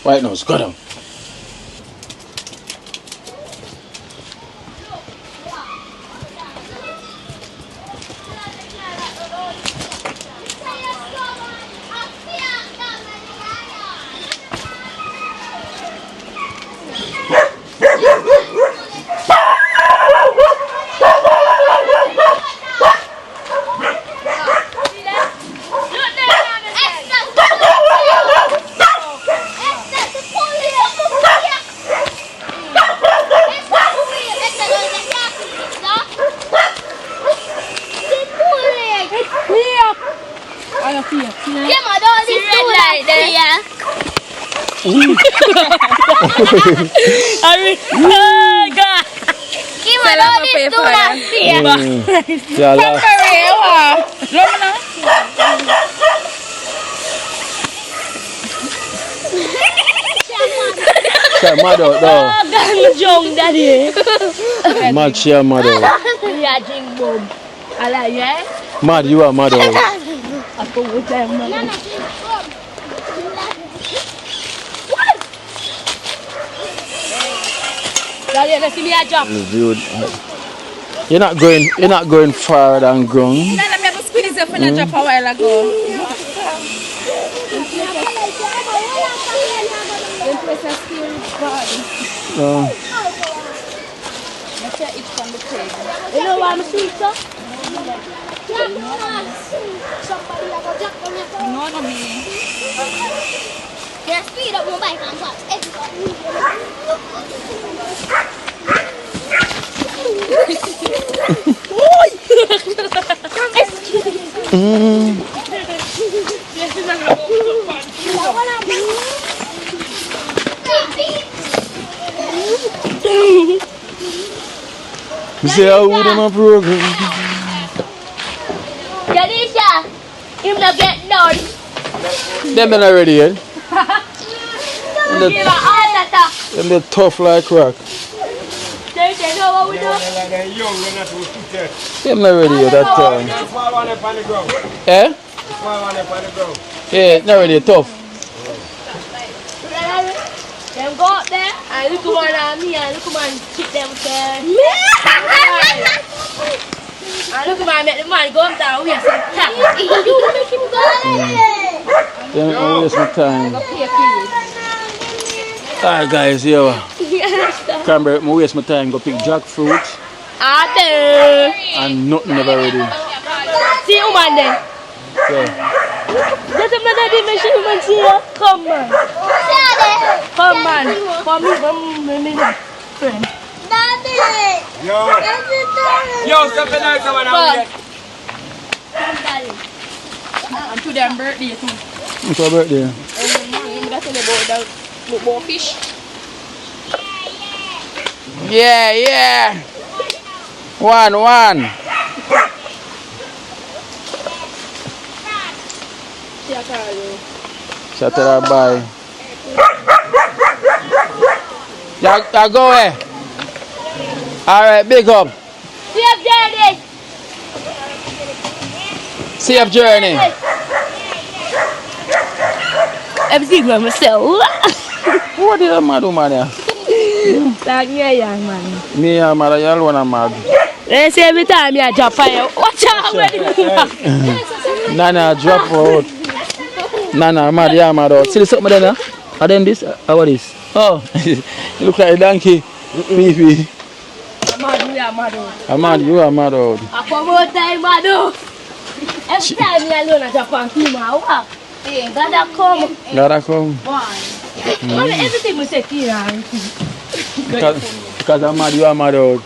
White nose, got him. I mean, oh God. Give me all this to that fear. Yeah, mad out though. Oh God, you young daddy. Mad she a mad out. Yeah, drink bomb. I like you. Mad you are mad out. I go with them. Daddy, let's see me a jump. You're not going far than ground. No, let me squeeze it for the drop a while ago. You know what I'm saying, sir? No, no, me. Just speed up my bike and watch You say I would in my program. Janisha, him not get done. Them not ready yet. Give her all that. Them they tough like rock. They know what we do. Them not ready yet that time. Eh? Yeah, not ready, tough. Them go up there and look at me and look at kick them there. And look at make the man go up there. We are some cat. Then I waste my time. Alright guys, here. Cranberry, I waste my time go pick jackfruit Ate. And nothing never ready. See you man then. Yeah. Get him another dimension, man. See you. Come man. Come man. Come me, friend. Yo, step in there, come on. And to their birthday too. It's your birthday. That's about fish. Yeah, yeah. One. Shut up, bye. Ya go eh. Alright, big up. Safe journey. Safe journey. Everything by myself. What the hell mad woman there? Like me young man. Me and mother, you alone are mad. They say every time you drop fire. Watch out ready. Nana, drop out. Nana, mad, yeah, mad out. See something there now? And then this? What is? Oh, you look like a donkey. Beefy. I'm mad, you are mad out. I come out time, mad out. Every time you alone at Japan, you are. Gotta come. Gotta come. Everything we say here. Because I'm mad, you are mad out.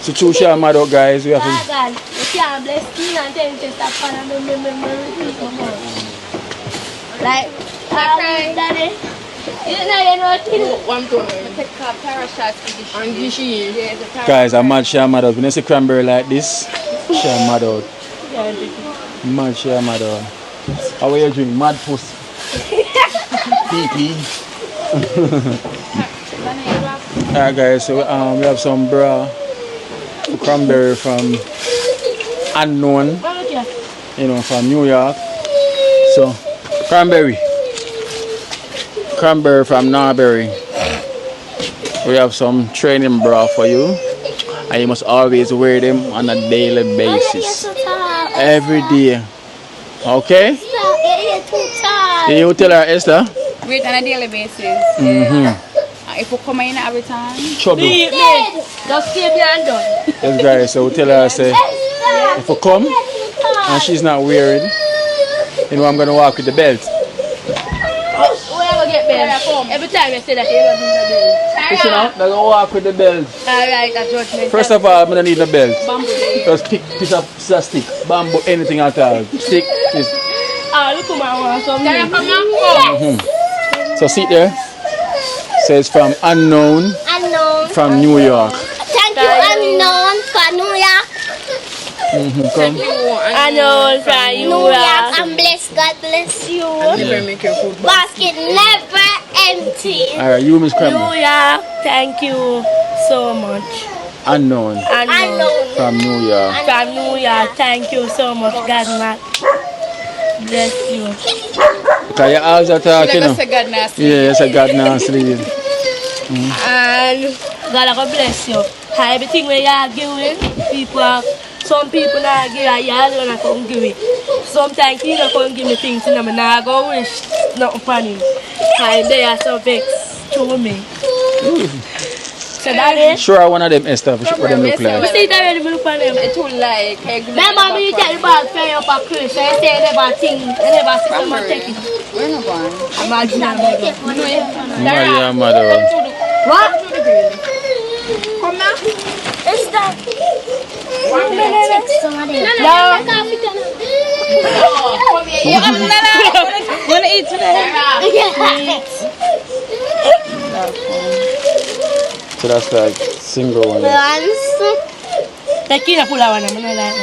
So choose your mad out, guys. We have to. God, you can't bless me and tell me to stop following me. Like, daddy. You know One to take a parachute and gishy. Guys, I'm mad, she mad out. When you see Cranberry like this, she mad out. Mad, she mad out. How are you doing? Mad puss. Pee. Alright guys, so we have some bra Cranberry from Unknown, you know, from New York. So Cranberry from Norbury. We have some training bra for you, and you must always wear them on a daily basis, every day. Okay? You tell her, Esther? Wait on a daily basis. If we come in every time. Trouble. just keep me and done. Yes guys, so we tell her, say, if we come and she's not wearing, you know I'm going to walk with the belt. Get belt. Every time I say that, you don't need a belt. Listen now, I'm going to walk with the belt. Alright, that's judgment. First of all, I'm going to need a belt. Just pick piece of stick, bamboo, anything at all. Stick, this. Look at my one. So sit there. Says from Unknown. From New York. Thank you, Unknown, from New York. Come. Unknown from New York. I'm blessed. God bless you. Never make your food. Basket never empty. Alright, you Miss New Cranberry. York, thank you so much. Unknown. Unknown. From New York. From New York, thank you so much. God bless you. Because your eyes are talking. Like I said, God nasty. Yeah, it's a God now sleep. And God bless you. Everything we are giving, some people not give a yard when I come give it. Sometimes you don't come give me things and I'm not going to wish nothing funny. And they are so vexed to me. So that is. Sure, one of them Esther, what them look like. See that already look for them. It will like. Remember me tell the bag fly up a curse. I say I never think, I never see someone take it. We're not going. Imagine that. Maria Mother. What? Come now. It's that. No. Wanna eat today? So that's like single one. The key na pula one. I'm not like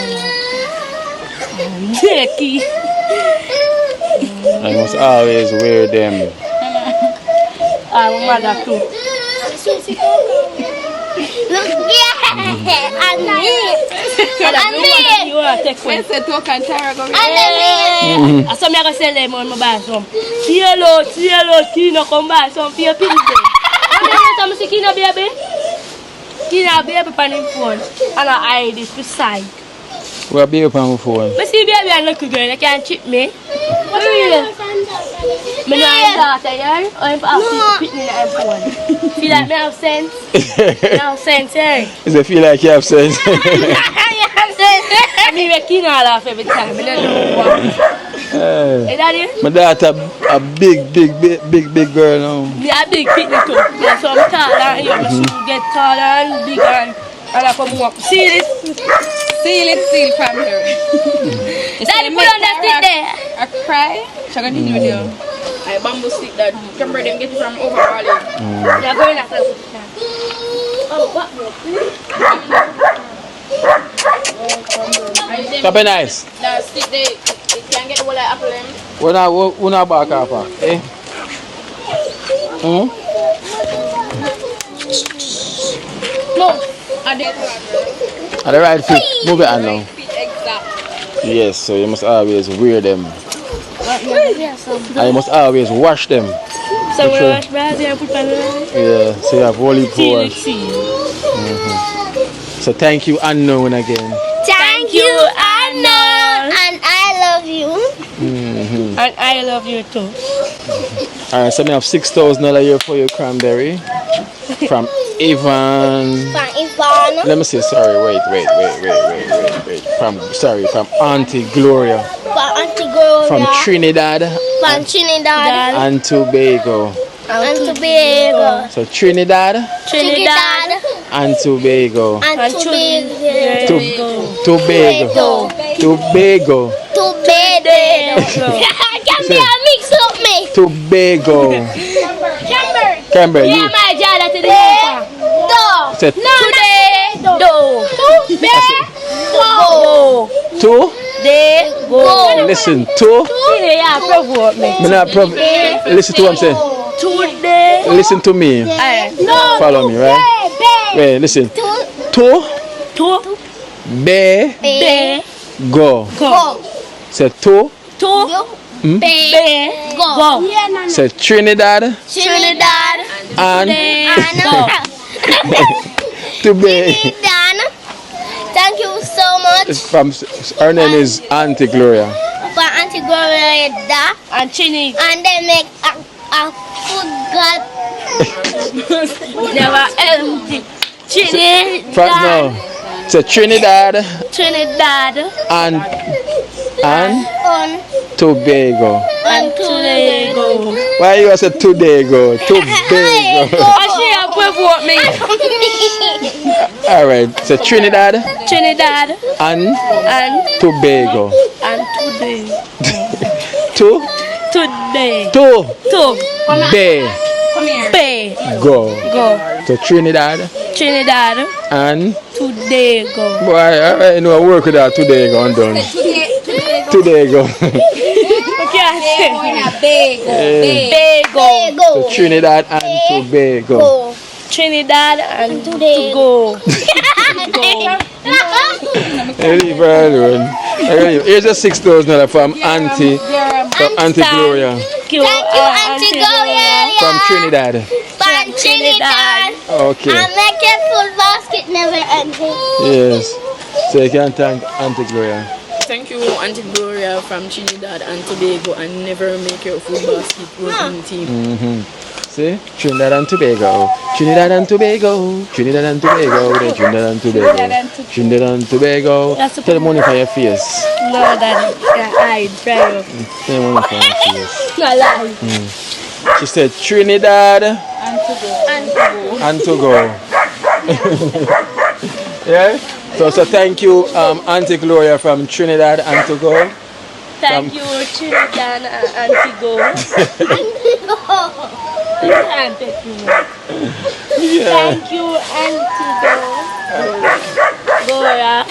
the key. I must always wear them. I'm mother too. Look, yeah. You want to take one? I said, talk and Tara go. I saw me go sell them on my buy some. Yellow, Kino come buy some for your pills. I'm saying Kino baby. Kino baby on him phone. And I hide it beside. What be up on my phone? But see, baby, I look girl, you can't trick me. What do you mean? I'm not daughter, yeah? I'm out to pick me in the phone. Feel like me have sense? I have sense, yeah? Does it feel like you have sense? I mean, we're keen all off every time. I don't know what. Hey, Daddy? My daughter a big girl now. Me a big picnic too. Yeah, so I'm tall and you know, she get taller and big and I come up. See this? Seal from her. Daddy, put on that stick there. I cry. She's going to continue with you. I bamboo stick that Cranberry them get it from overall. Yeah, going after the oh, what? Copy nice. That stick they it can get the whole like apple them. We're not back up. Eh? No. I did. At the right feet. Move it on now. Exactly. Yes, so you must always wear them. And you must always wash them. So we wash bras and put on the Yeah, so you have holy powers. So thank you, Unknown, again. Thank you, Anna. And I love you. and I love you too. Alright, so I have $6,000 here for you, Cranberry. From Ivan. From Ivan. Let me see, sorry, wait. From Auntie Gloria. From Auntie Gloria. From Trinidad. From Trinidad. And Tobago. And Tobago. So Trinidad. And Tobago. And Tobago. Tobago. Can be a mix up me. Tobago. Cranberry, you. My jada today. Say Today. Go. Listen, to. Yeah, provoke me. Listen to what I'm saying. Today. Listen to me. No. Follow me, right? Wait, listen. To. Be. Go. Say to. Go. Say Trinidad. And Tobago. Thank you so much. Her name is Auntie Gloria. For Auntie Gloria And Chini. and they make a food god. Never empty. Chini. No. Say Trinidad and On Tobago. and Tobago. Why you say Tobago? Tobago. And she a provoke me. Alright, so Trinidad and Tobago. And today. Today. Go. So Trinidad and Tobago. boy, I know I work with that Tobago and done. Tobago. So Trinidad and Tobago. Trinidad and Tobago. Leave her alone. Here's a $6,000 from Auntie Gloria. Thank you, Auntie Gloria. From Trinidad. From Trinidad. Okay. And make your full basket never ending. Yes. So you can thank Auntie Gloria. Thank you, Auntie Gloria from Trinidad and Tobago, and never make your food basket working team. See? Trinidad and Tobago. Trinidad and Tobago. Trinidad and Tobago. Trinidad and Tobago. Trinidad and Tobago. Tell the money for your face. No, Daddy. I try. Tell the money for your face. No lie. She said Trinidad and Togo. Yeah? So thank you, Auntie Gloria from Trinidad and Togo. Thank you, Trinidad and Tobago. Yeah. Thank you, Antigo. Gora.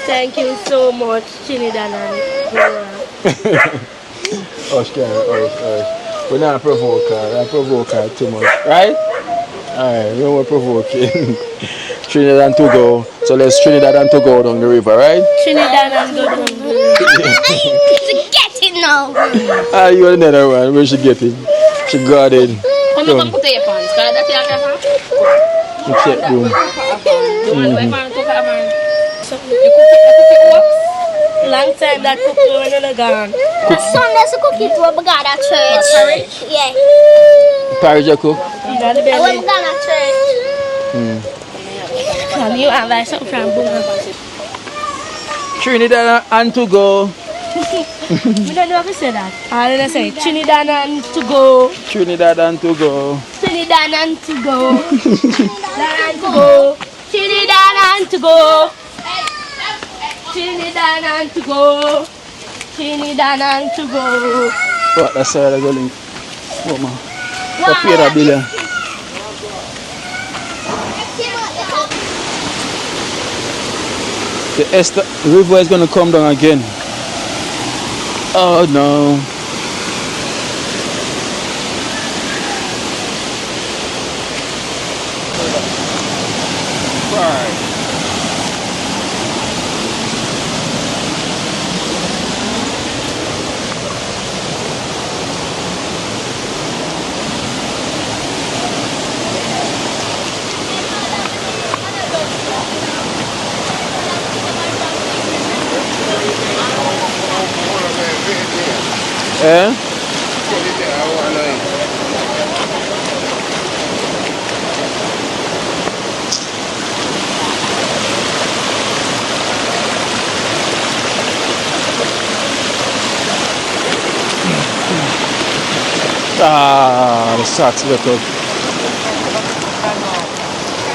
Thank you so much, Trinidad and Gora. Hush. We're not provoke her. I provoke her too much. Right? Alright, we don't want provoking. Trinidad and Togo. So let's Trinidad and Togo down the river, right? Trinidad and Togo. Get it now. Ah, you are another one. Where she get it? She got it. Come on, put your pants. Because that's your pants. Check boom. The one where you took a man. So, you cook it wax? Long time that cookie when you're gone. Sunday so cookie too, but God at church. Porridge? Yeah. Porridge you cook? You got the I belly. went down at church. And you have like something from Bunga. Trinidad and to go. We don't know if we say that. I didn't say Trinidad and to go. Trinidad and to go. Trinidad and to go. Trinidad and to go. Trinidad and to go. Trinidad and to go. Trinidad and to go. What that's where I go link. What man? What pay that bill? The river is gonna come down again. Oh no. Eh? Ah, the socks look up.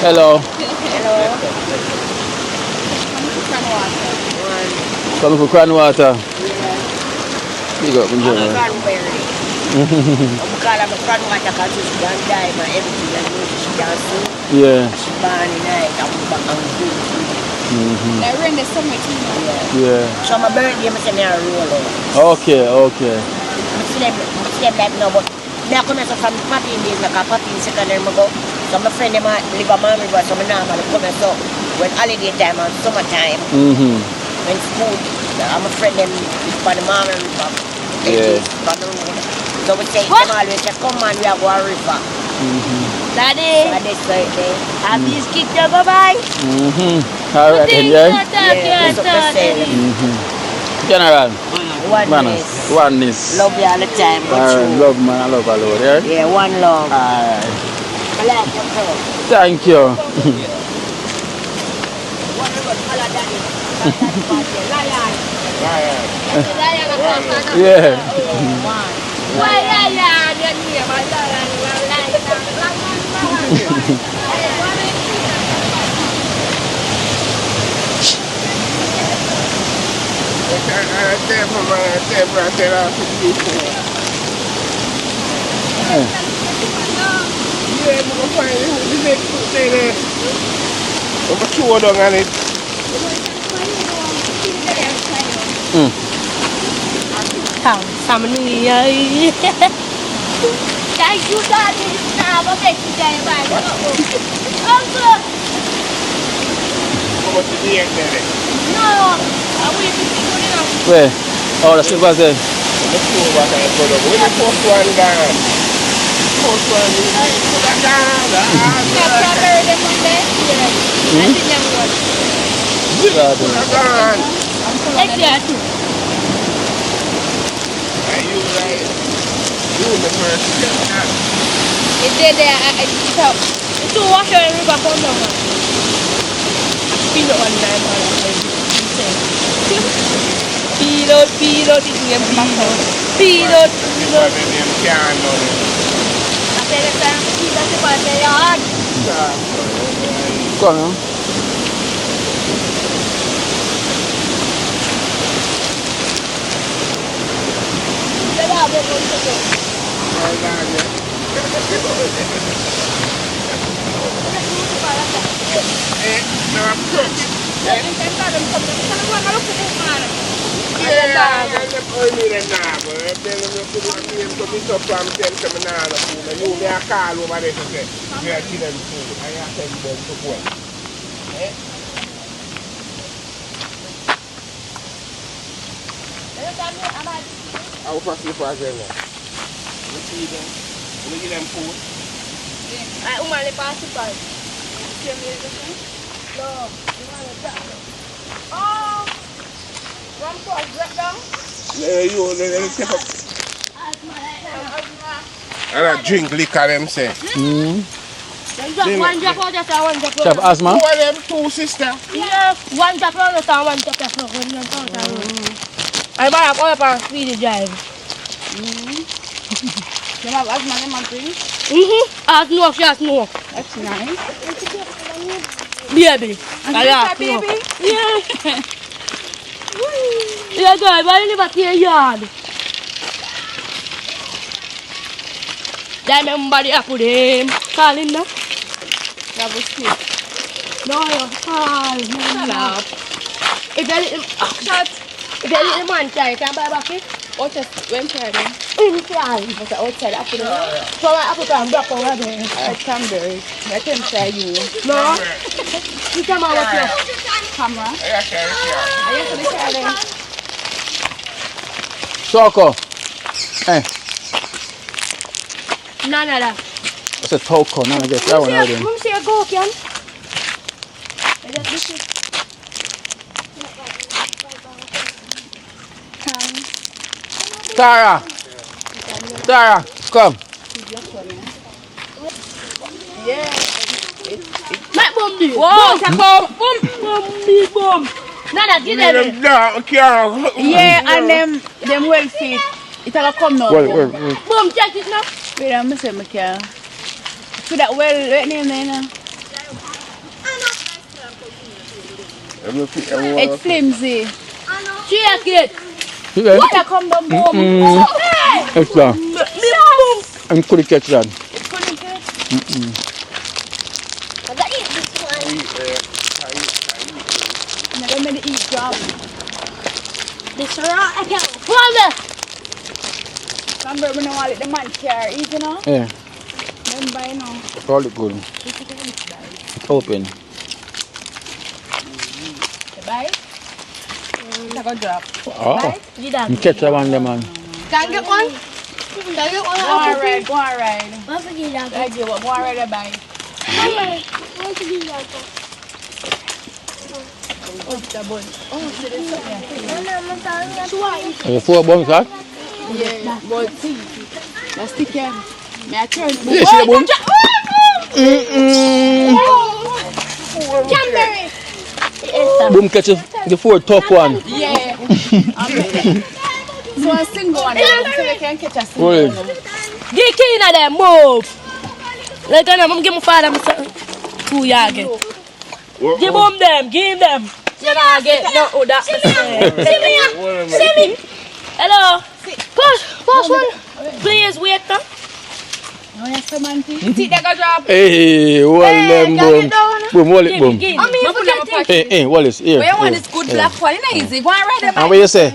Hello. Come for cran water. Big up, enjoy. Cranberry. I'm calling my friend what I got to one day, my everything I know she does so. Yeah. She born in night, I'm back on good. They're in the summer too. Yeah. So my birthday, I'm saying I roll out. Okay, okay. I'm still like no, but now come from puppy in days, like a puppy in secondary ago. So my friend, they live a mommy, but some normal come so when holiday time and summertime, when school, I'm a friend them for the mom and river. Yeah. So we say, them always say, come on, we are going river. Daddy, So this birthday. have these kids go bye-bye? All right then, yeah. That's what they say. General. Oneness. Oneness. Love you all the time, but Alright, true. love man, I love all over, yeah? Yeah, one love. Alright. I like your girl. Thank you. Yeah. Sama ni ya. Thank you, Daddy. Nah, apa baik kita yang baik. Uncle. No, we Where? Oh, the slippers there. Cranberry them one day? Yeah. I think them good. Exactly. It did there, it's up. Itu wash your river from down. Pilot one time. Pilot, pilot, itu yang pilot. Pilot, pilot. Apa yang kita pilot cepat jalan. Come on. Dah boleh tu. How fast you pass them? You see them? You give them food? Umar lepas tu pas. No, umar lepas. And I drink liquor, them say. One drop out just one drop. Chef asthma? Who are them two sister? Yeah, one drop out just one drop out. I buy up all up and feed the drive. You have asthma in my drink? Asthma, she asthma. That's nice. Baby. Baby? Yeah. Yeah, guys, why you never see a yard? Then somebody I put him. Call him now. That was cute. No, you call. Shut up. If you let him, shut. If you let him man try, can I buy back it? Oh, just when try them. Inside. Was outside apple? So I put him back over there. Cranberry. I can try you. No. You come out with your Camera. I used to try them. Choco. Hey, none of that. it's a Toco. None of that one out there. Mom say go, Ken. Tara. Tara, come. My boom do. Whoa, boom, boom. Boom. Nada, get them. Yeah, and them well feet. It'll come now. Well. Boom, check it now. Wait, I'm missing my car. So that well, right name there. It's flimsy. Check it. Yeah. What come down, boom? Extra. I'm going to catch that. It's couldn't catch. Never made it eat drop. This raw, I can't. Father. Remember when I wanted the man car, eat, you know? Yeah, Then buy now. all it good. It's open. Buy? It's a drop. Oh, you catch that one, there, man. Can I get one? Can I get one? Go and ride, go and ride. What for you, Dad? I give up, go and ride a bike. What for you, Dad? Oh, the bun. Oh, see this up here. Are you 4 buns, huh? Yeah, but see, that's the can. May I turn it? Yeah, see the buns? Cranberry. Boom catch the 4 top one. Yeah. So a single one, so they can catch a single Really? one. Get key in there, move. Like, I'm give my father 2 yards. Give them, give them. You know, get no, that. See me. Hello. Push one. Please wait now. Oh, yes, come on, see that go drop. Hey, hold them boom. Boom, hold it boom. I mean, forget it. Hey, Wallace, here. Where you want this good black one? It's not easy. Go and ride a bike. And what you say?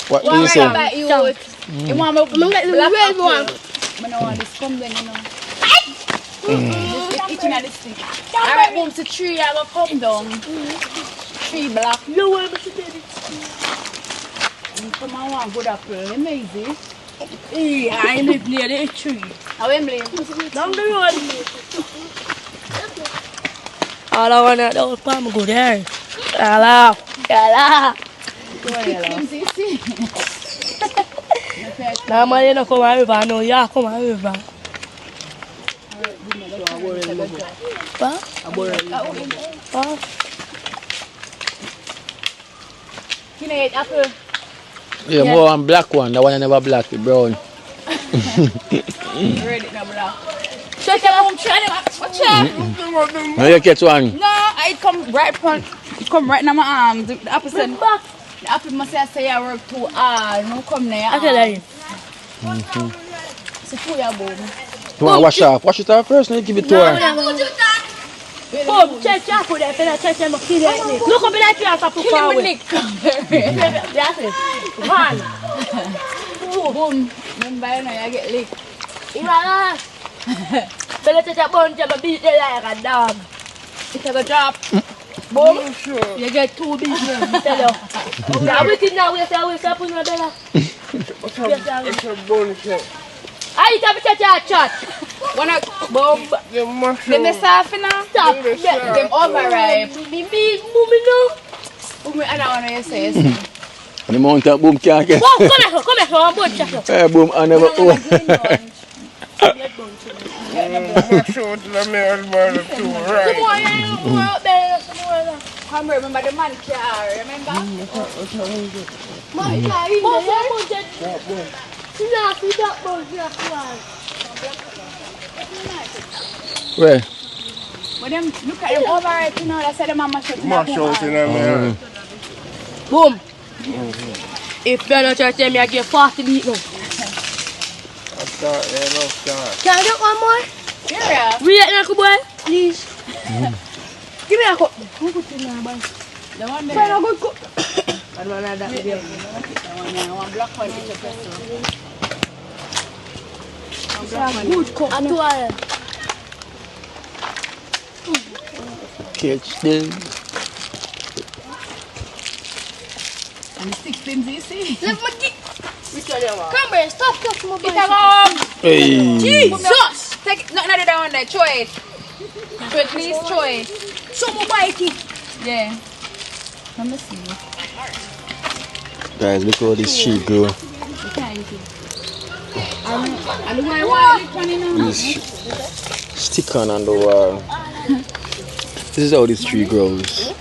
What do you say? You want me black one? I don't want this come then, you know. It's itching at the stick. Alright, boom, so 3 I will come down. 3 black. No way, but you did it. Come on, one good apple. Amazing. Yeah, I live near the tree. How am I? Down the road. All I want to do is palm go there. Hello. Now, man, you don't come on river. No, you come on river. Can I eat apple? Yeah, more one black one. The one I never black, the brown. Ready now, black. Check it out, check it out. Watch out. Now you catch one. No, it come right front. It come right in my arms. The apple said, the apple must say I work too hard. No come there. I tell you. So pull your bone. You want to wash off? Wash it off first, and you give it to her. Boom, check for that. Check them. Look up in that tree and stop to Kill him with Nick. That's it. One. Boom. Remember, you know, you get licked. But let's take a bunch of beat the like a dog. It's a drop. Boom. You get 2 beats. Tell you. Now we can now we say we stop in the bella. It's a bullshit. I have to chat. Wanna boom. You must Them the soft now. Stop. Them overripe. Me moving now. I don't want to say. The mountain boom can't get. Come here, come on, check. Hey, boom, I never own. Show to the mirror about the two, right? Come on, out there. Come remember the man car, remember? Where? But them, look at them over it, you know, that's how the mama should Mash out in the mirror. Boom. If you're not church, I give 40 beat now. Start. Can I get one more? Yeah. Read it, boy, please. Give me a cup. Who put in there, boy? The one there. I don't know. I don't know that. One black one in the press. Good cup. And two Catch them. And the 16 CC. Let me get. Cranberry, stop touching my Get along. Hey. Jesus! Take it. No, that one there. Throw it. Throw it, please. Throw it. Show my bike. Yeah. Let me see. Guys, look how this tree grow. And why This stick on the wall. This is how this tree grows.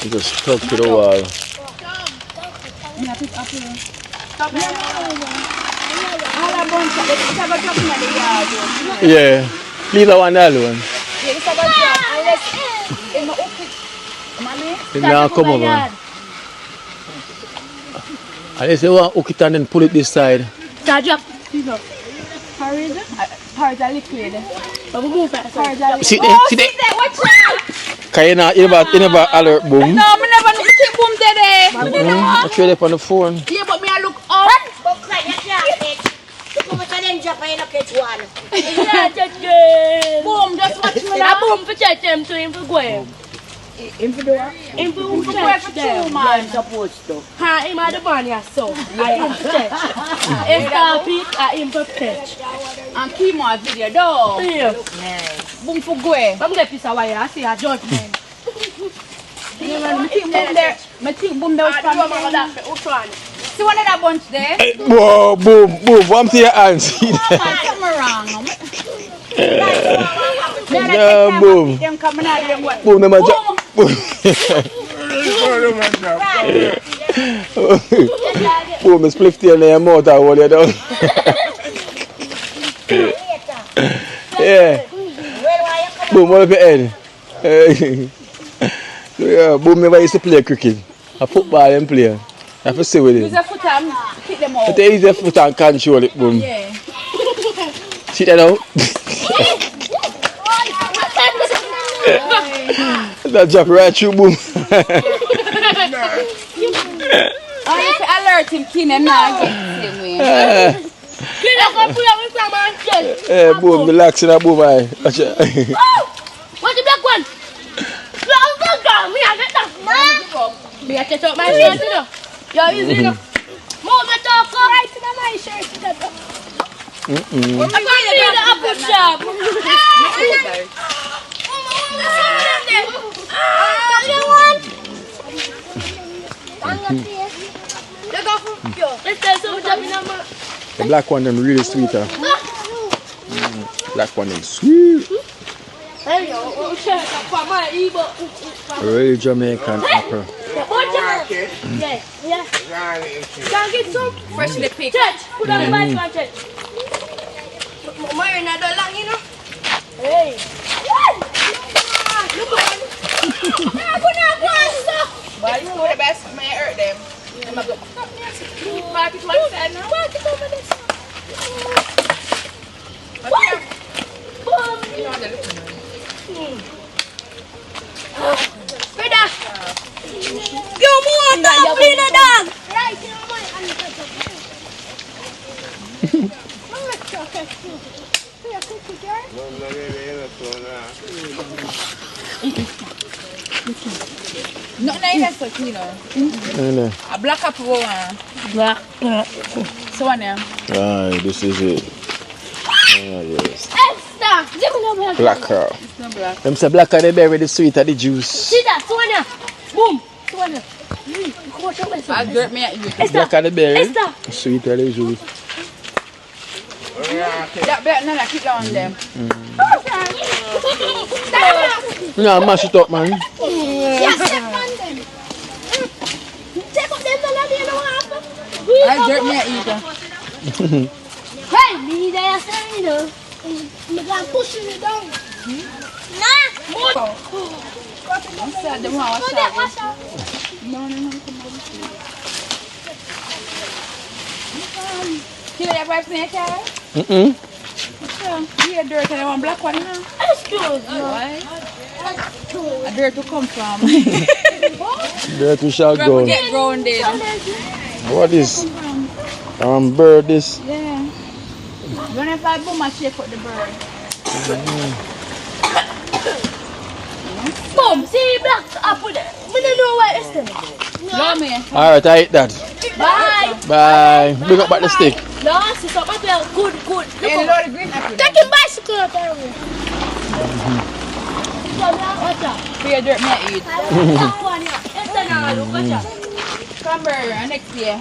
You just stuck to the wall. Yeah. Leave that one alone. It now come over. Unless you want to hook it and then pull it this side. Charge up. Parts are liquid. See there? See there? Can you never alert boom? No, I never look at boom today. I tried it on the phone. Yeah, but me I look up. Boom, just watch me now. Boom for church them to him for going. In for door. Him for For two, man. Ha, him had the man here, so. I him for church. Stop it, I him for church. And keep my video, though. Yeah. Boom for go. I'm going to piece of wire, I see a judgment. I think boom there was from see one of that bunch there? Whoa, boom, boom. One to your hands. Come around. Yeah, boom. Them coming out them what? Boom, them a jump. Boom, it's spliff in your mouth and hold you down. Yeah. Boom, hold up your head. Yeah, boom, never used to play cricket. A football and play. You have to see with it. Use a foot and kick them out. You use your foot and control it, boom. Yeah. See that now? That drop right through, boom. I have to alert him, keen and not get the same way. Hey, boom, relax in that boom, aye. What's the black one? Me I catch up my shirt, you know. You're easy, you know. Move the talk right in my shirt. I'm going to do the apple shop. The black one, them really sweet. Black one, them sweet. Really Jamaican apple. Yeah. Can get some Freshly picked. church. Put on the bike on church. Mine not long, you know. Hey. Look at But you know the best, may hurt them. I'm going to go. Park it one side now. Park it over this. You know the little one. Frida. You more dog, Frida dog. Right, No, it's so clean. A black apple one. Black. So one there. Aye, this is it. Ah, yes. Esther. Black cow. It's not black. Them say black are the berry, the sweet are the juice. See that? Sonia. Boom. Sonia. I'll dirt me at you. Black and the berry. Esther. Sweet and the juice. That better than I keep on them. No, mash it up, man. I'll dirt me at you. Hey, me there, you know. I'm pushing it down. Nah, more. No. Kill that wife snake, Carol? Here, dirt and I want black one, you know? Excuse me. A dirt to come from. Dirt we shall go. Probably get grounded. What is? Bird this. Yeah. When if I boom, I shake out the bird. Boom, see black apple there. We don't know where it's there. Love me. Alright, I eat that. Bye. Bye. Big up back the stick. No, see something there. Good. Hey, Lord, the green apple. Take him bicycle out there. Here, dirt me at eat. Cranberry, next year.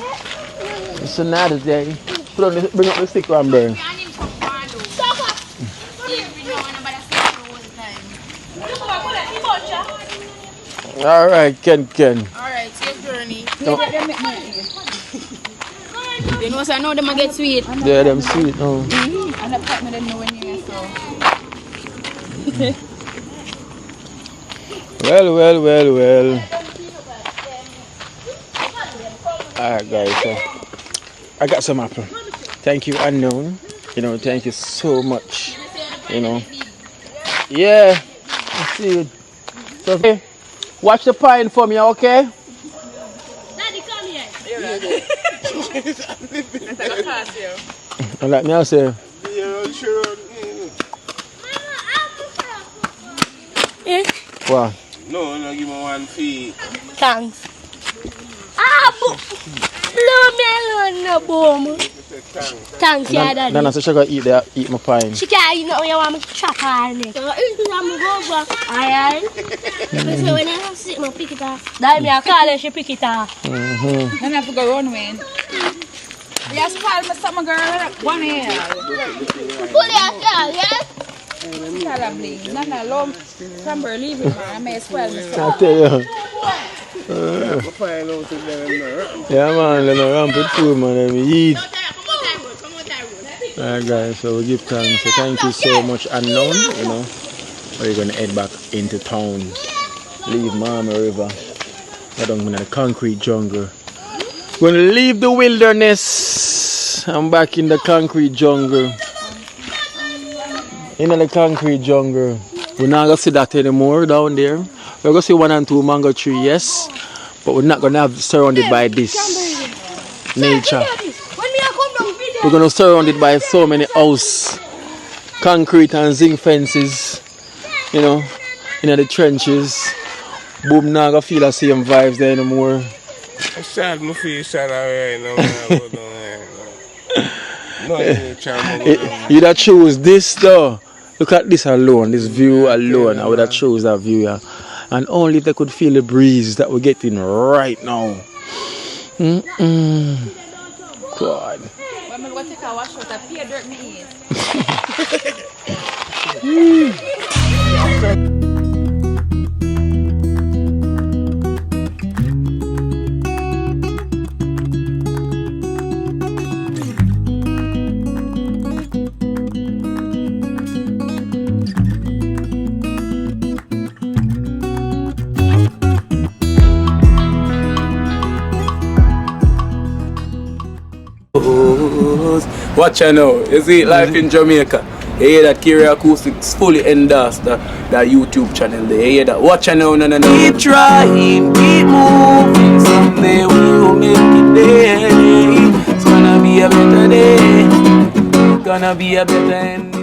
It's another day. Bring up the stick, Cranberry. Alright, Ken. Alright, safe journey. No. You know, so I know them get sweet. Yeah, them sweet. No. And the pot me didn't know when you so. Well. Alright, guys. So I got some apple. Thank you, Unknown. You know, thank you so much. You know. Yeah. I see it. So, okay. Watch the pine for me, okay? Daddy, come here. And like me, I say. Wow. No, give me 1 fee. Thanks. Blue melon, no boom. Thanks, yeah, Daddy. Then I say she go eat my pine. She can't eat nothing, you want me to chop her neck. Aye. So when I sit, I pick it off. Daddy, I call her, she pick it off. Then I have to go run away. Yes, call me something, girl. 1 year. Pull it out, yes? Probably. No, long Cranberry leave it. I may as well. I tell you. Yeah, man, let me ramp with food, man. Let me eat. Alright, guys, so we give thanks. So thank you so much, Unknown. You know, we're gonna head back into town, leave Mama River, go down in the concrete jungle. We're gonna leave the wilderness. I'm back in the concrete jungle. In the concrete jungle. We're not gonna see that anymore down there. We're gonna see 1 and 2 mango tree, yes, but we're not gonna have surrounded by this nature. We're gonna surround it by so many house, concrete and zinc fences, you know, in the trenches. Boom, not gonna feel the same vibes there anymore. I sad, my feel sad already. You'd have choose this though. Look at this alone, this view alone. I would have chose that view, yeah. And only if they could feel the breeze that we're getting right now. God. When I go take a wash out, I pay dirt me Watch out now, you see life in Jamaica. You hear that Kerry Acoustics fully endorsed that YouTube channel there. You hear that? Watch out now, no. Keep trying, keep moving. Someday we'll make it there. It's gonna be a better day. Gonna be a better end.